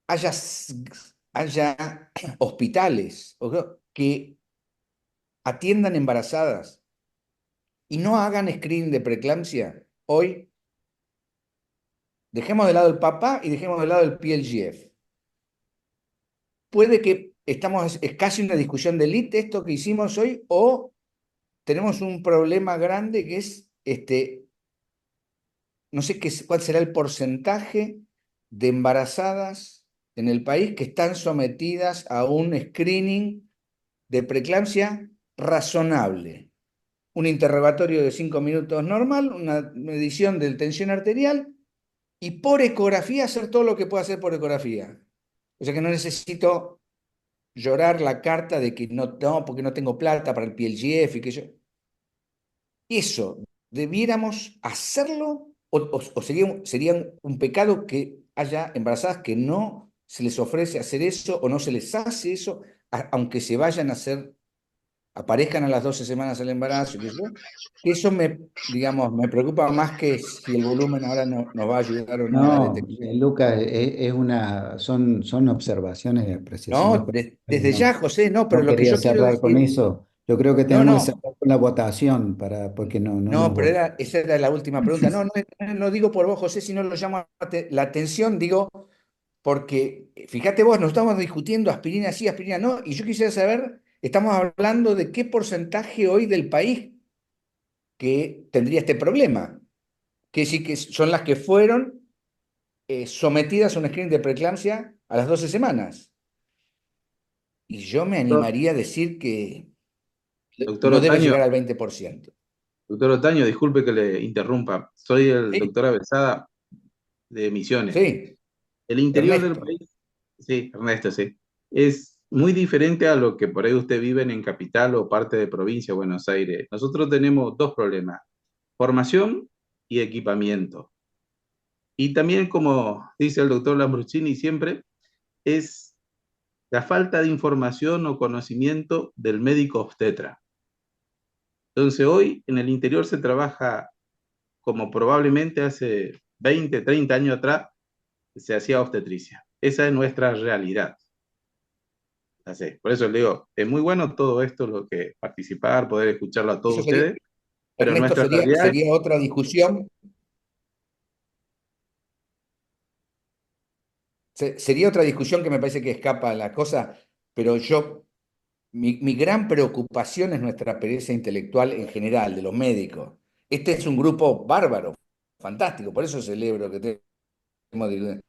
haya, haya hospitales que atiendan embarazadas y no hagan screening de preeclampsia hoy. Dejemos de lado el papá y dejemos de lado el PLGF. Puede que es casi una discusión de élite esto que hicimos hoy, o tenemos un problema grande que es, no sé cuál será el porcentaje de embarazadas en el país que están sometidas a un screening de preeclampsia razonable. Un interrogatorio de 5 minutos normal, una medición de tensión arterial y por ecografía hacer todo lo que pueda hacer por ecografía. O sea que no necesito llorar la carta de que no, porque no tengo plata para el PLGF y que yo. ¿Eso debiéramos hacerlo o sería un pecado que haya embarazadas que no se les ofrece hacer eso o no se les hace eso, aunque se vayan a hacer, aparezcan a las 12 semanas del embarazo, que eso digamos, me preocupa más que si el volumen ahora nos va a ayudar o no a la No, detección. Lucas, son observaciones de apreciaciones No, personales, desde ya, no, José, no, pero no lo que quería yo quiero cerrar con decir, eso. Yo creo que no, tenemos que no, cerrar con la votación porque no nos no, pero volvemos. esa era la última pregunta. No, no digo por vos, José, sino lo llamo la atención, digo, porque fíjate vos, nos estamos discutiendo aspirina sí, aspirina no, y yo quisiera saber, estamos hablando de qué porcentaje hoy del país que tendría este problema, que sí que son las que fueron sometidas a un screening de preeclampsia a las 12 semanas. Y yo me animaría a decir que Doctor no debe Otaño, llegar al 20%. doctor Otaño, disculpe que le interrumpa. Soy el Sí, doctor Avezada de Misiones. sí, El interior del Ernesto. país, sí, Ernesto, sí, es muy diferente a lo que por ahí usted vive en capital o parte de provincia, Buenos Aires. Nosotros tenemos dos problemas, formación y equipamiento. Y también, como dice el doctor Lambruschini siempre, es la falta de información o conocimiento del médico obstetra. Entonces hoy en el interior se trabaja como probablemente hace 20, 30 años atrás se hacía obstetricia. Esa es nuestra realidad. Así, por eso le digo, es muy bueno todo esto, lo que participar, poder escucharlo a todos Eso sería, ustedes, pero Ernesto, nuestra realidad, sería otra discusión. Sería otra discusión que me parece que escapa a la cosa, pero mi gran preocupación es nuestra pereza intelectual en general, de los médicos. Este es un grupo bárbaro, fantástico, por eso celebro que tenemos,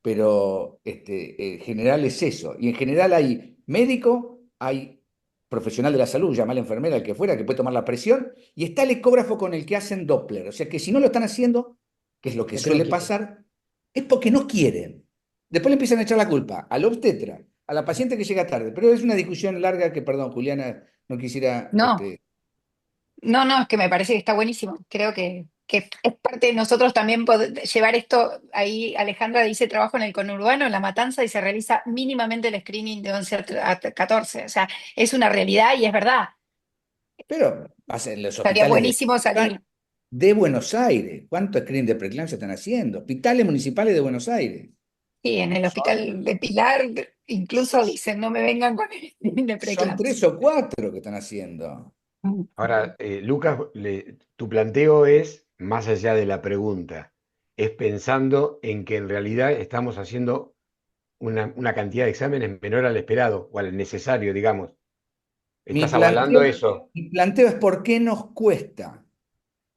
pero en general es eso. Y en general hay médico, hay profesional de la salud, llama a la enfermera, el que fuera, que puede tomar la presión, y está el ecógrafo con el que hacen Doppler. O sea que si no lo están haciendo, que es lo que Porque no suele quiere. pasar, es porque no quieren. Después le empiezan a echar la culpa al obstetra, a la paciente que llega tarde. Pero es una discusión larga que, perdón, Juliana, no quisiera. No, no, es que me parece que está buenísimo. Creo que es parte de nosotros también poder llevar esto. Ahí Alejandra dice trabajo en el conurbano, en La Matanza, y se realiza mínimamente el screening de 11 a 14. O sea, es una realidad y es verdad. Pero hacen los Estaría hospitales buenísimo salir. de Buenos Aires. ¿Cuántos screening de preeclampsia están haciendo? Hospitales municipales de Buenos Aires. Sí, en el hospital de Pilar, incluso dicen, no me vengan con el screening de Son preeclampsia. 3 o 4 que están haciendo. Ahora, Lucas, tu planteo es más allá de la pregunta, es pensando en que en realidad estamos haciendo una cantidad de exámenes menor al esperado o al necesario, digamos. Mi ¿Estás avalando planteo, eso? mi planteo es por qué nos cuesta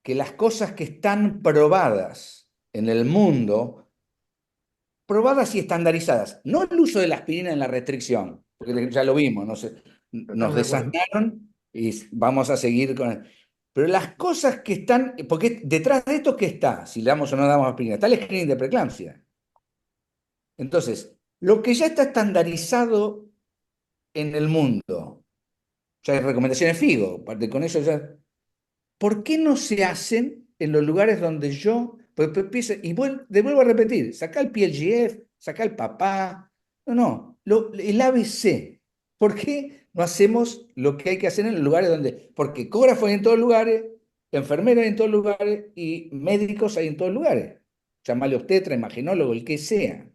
que las cosas que están probadas en el mundo, probadas y estandarizadas, no el uso de la aspirina en la restricción, porque ya lo vimos, nos Totalmente de acuerdo. desasnaron y vamos a seguir con. Pero las cosas que están, porque detrás de esto, ¿qué está? Si le damos o no damos aspirina, está el screening de preeclampsia. Entonces, lo que ya está estandarizado en el mundo, ya hay recomendaciones FIGO, con eso ya. ¿Por qué no se hacen en los lugares donde yo, y devuelvo a repetir, saca el PLGF, saca el papá, no, el ABC. ¿Por qué no hacemos lo que hay que hacer en los lugares donde, porque ecógrafos hay en todos lugares, enfermeras hay en todos lugares y médicos hay en todos lugares? Llamale obstetra, imaginólogo, el que sea.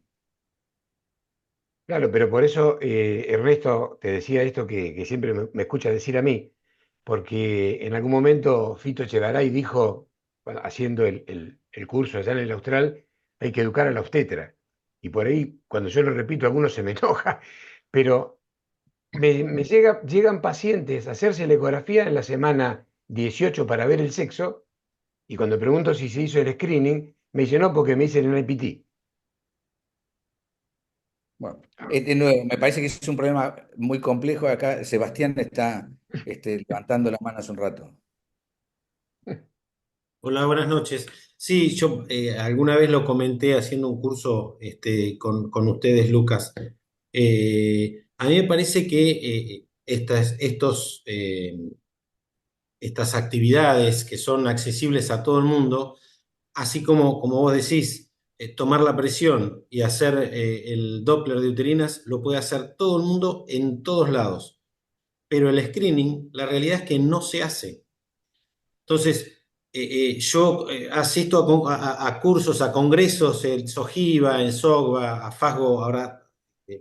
Claro, pero por eso, Ernesto, te decía esto que siempre me escucha decir a mí, porque en algún momento Fito Echegaray dijo, bueno, haciendo el curso allá en el Austral, hay que educar a la obstetra. Y por ahí, cuando yo lo repito, algunos se me enoja, pero llegan pacientes a hacerse la ecografía en la semana 18 para ver el sexo, y cuando pregunto si se hizo el screening, me dicen no, porque me dicen en el IPT. Bueno, de nuevo, me parece que es un problema muy complejo. Acá Sebastián está levantando la mano hace un rato. Hola, buenas noches. Sí, yo alguna vez lo comenté haciendo un curso con ustedes, Lucas. A mí me parece que estas actividades que son accesibles a todo el mundo, así como vos decís, tomar la presión y hacer el Doppler de uterinas, lo puede hacer todo el mundo en todos lados. Pero el screening, la realidad es que no se hace. Entonces, yo asisto a cursos, a congresos, en SOGIVA, en SOGBA, a FASGO, ahora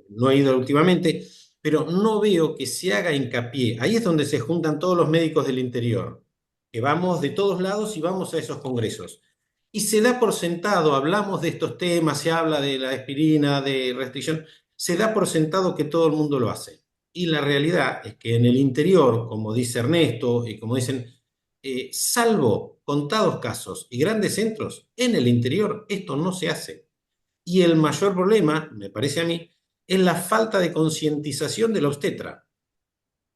no he ido últimamente, pero no veo que se haga hincapié. Ahí es donde se juntan todos los médicos del interior, que vamos de todos lados y vamos a esos congresos. Y se da por sentado, hablamos de estos temas, se habla de la aspirina, de restricción, se da por sentado que todo el mundo lo hace. Y la realidad es que en el interior, como dice Ernesto y como dicen, salvo contados casos y grandes centros, en el interior esto no se hace. Y el mayor problema, me parece a mí, es la falta de concientización de la obstetra,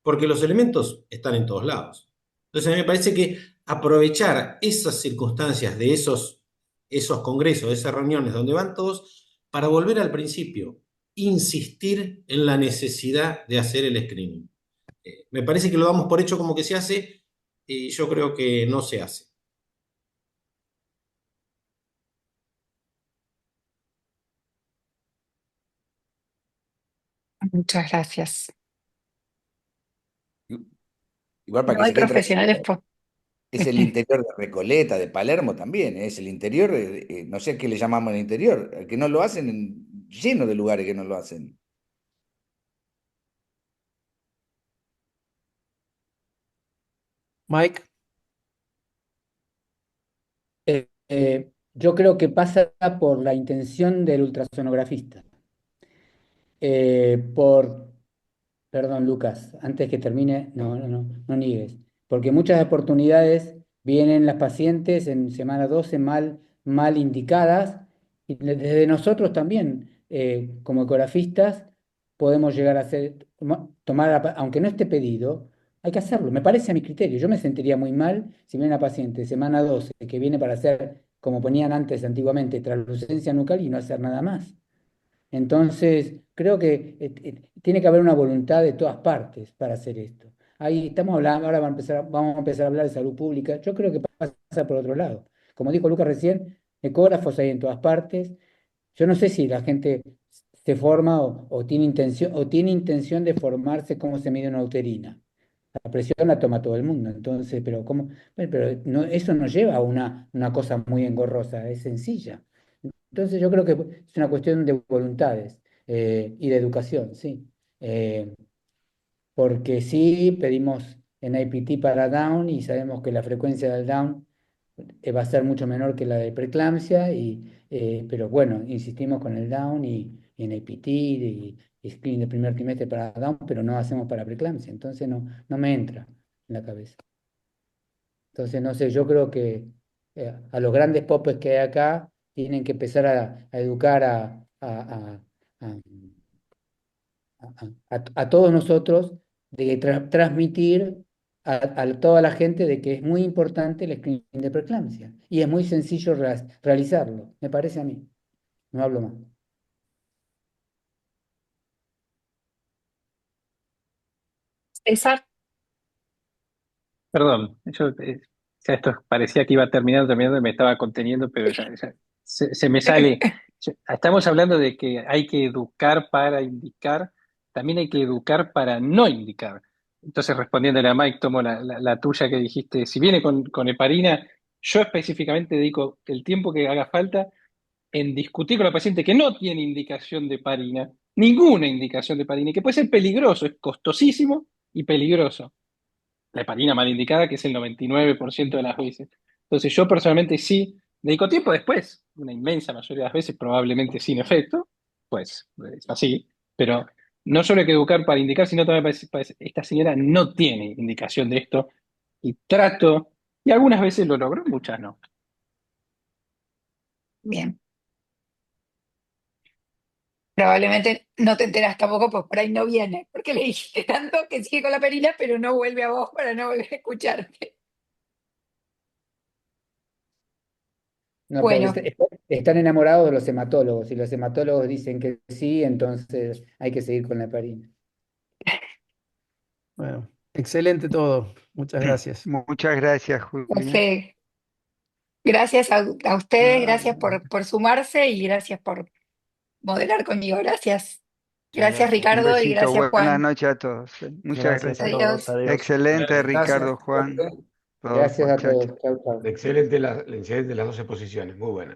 porque los elementos están en todos lados. Entonces a mí me parece que aprovechar esas circunstancias de esos congresos, de esas reuniones donde van todos, para volver al principio, insistir en la necesidad de hacer el screening. Me parece que lo damos por hecho como que se hace, y yo creo que no se hace. Muchas gracias. Igual para No que hay se quede profesionales tranquilo, es el interior de Recoleta, de Palermo también, es el interior, no sé qué le llamamos el interior, que no lo hacen, lleno de lugares que no lo hacen. Mike, Yo creo que pasa por la intención del ultrasonografista. Por Perdón, Lucas, antes que termine, no niegues, porque muchas oportunidades vienen las pacientes en semana 12 mal indicadas, y desde nosotros también, como ecografistas, podemos llegar a hacer, tomar, aunque no esté pedido, hay que hacerlo, me parece a mi criterio. Yo me sentiría muy mal si viene una paciente de semana 12 que viene para hacer, como ponían antes antiguamente, translucencia nucal y no hacer nada más. Entonces, creo que tiene que haber una voluntad de todas partes para hacer esto. Ahí estamos hablando, ahora vamos a empezar a hablar de salud pública. Yo creo que pasa por otro lado. Como dijo Lucas recién, ecógrafos hay en todas partes. Yo no sé si la gente se forma o tiene intención de formarse cómo se mide una uterina. La presión la toma todo el mundo, entonces, pero ¿cómo? Bueno, pero no, eso nos lleva a una cosa muy engorrosa, es sencilla. Entonces yo creo que es una cuestión de voluntades y de educación, sí. Eh, Porque sí pedimos en IPT para Down y sabemos que la frecuencia del Down va a ser mucho menor que la de preeclampsia, pero bueno, insistimos con el Down y en IPT y screening de primer trimestre para Down, pero no hacemos para preeclampsia, entonces no me entra en la cabeza. Entonces, no sé, yo creo que a los grandes popes que hay acá tienen que empezar a educar a- a todos nosotros, de transmitir a toda la gente de que es muy importante el screening de preeclampsia y es muy sencillo realizarlo, me parece a mí. No hablo más. César, perdón, ya esto parecía que iba terminando y me estaba conteniendo, pero ya se me sale. Estamos hablando de que hay que educar para indicar, también hay que educar para no indicar. Entonces, respondiéndole a Mike, tomo la tuya que dijiste, si viene con heparina, yo específicamente dedico el tiempo que haga falta en discutir con la paciente que no tiene indicación de heparina, ninguna indicación de heparina, y que puede ser peligroso, es costosísimo y peligroso la heparina mal indicada, que es el 99% de las veces. Entonces yo personalmente sí dedico tiempo después, una inmensa mayoría de las veces, probablemente sin efecto, pues es así, pero no solo hay que educar para indicar, sino también esta señora no tiene indicación de esto, y trato, y algunas veces lo logro, muchas no. bien. Probablemente no te enteras tampoco, pues por ahí no viene, porque le dijiste tanto que sigue con la perina, pero no vuelve a vos para no volver a escucharte. No, porque Bueno, están enamorados de los hematólogos y los hematólogos dicen que sí, entonces hay que seguir con la heparina. Bueno, excelente todo. Muchas gracias. Muchas gracias, Juli. José, Gracias a ustedes, gracias por sumarse y gracias por moderar conmigo. Gracias. Gracias, Un Ricardo, y besito, gracias, buenas Juan. noches a todos. Muchas Gracias a gracias. todos. Adiós. Adiós. Excelente, Gracias, Ricardo, Juan. Jorge. Todos, Gracias a muchachos. todos. Chau, chau. Excelente las 12 posiciones, muy buenas.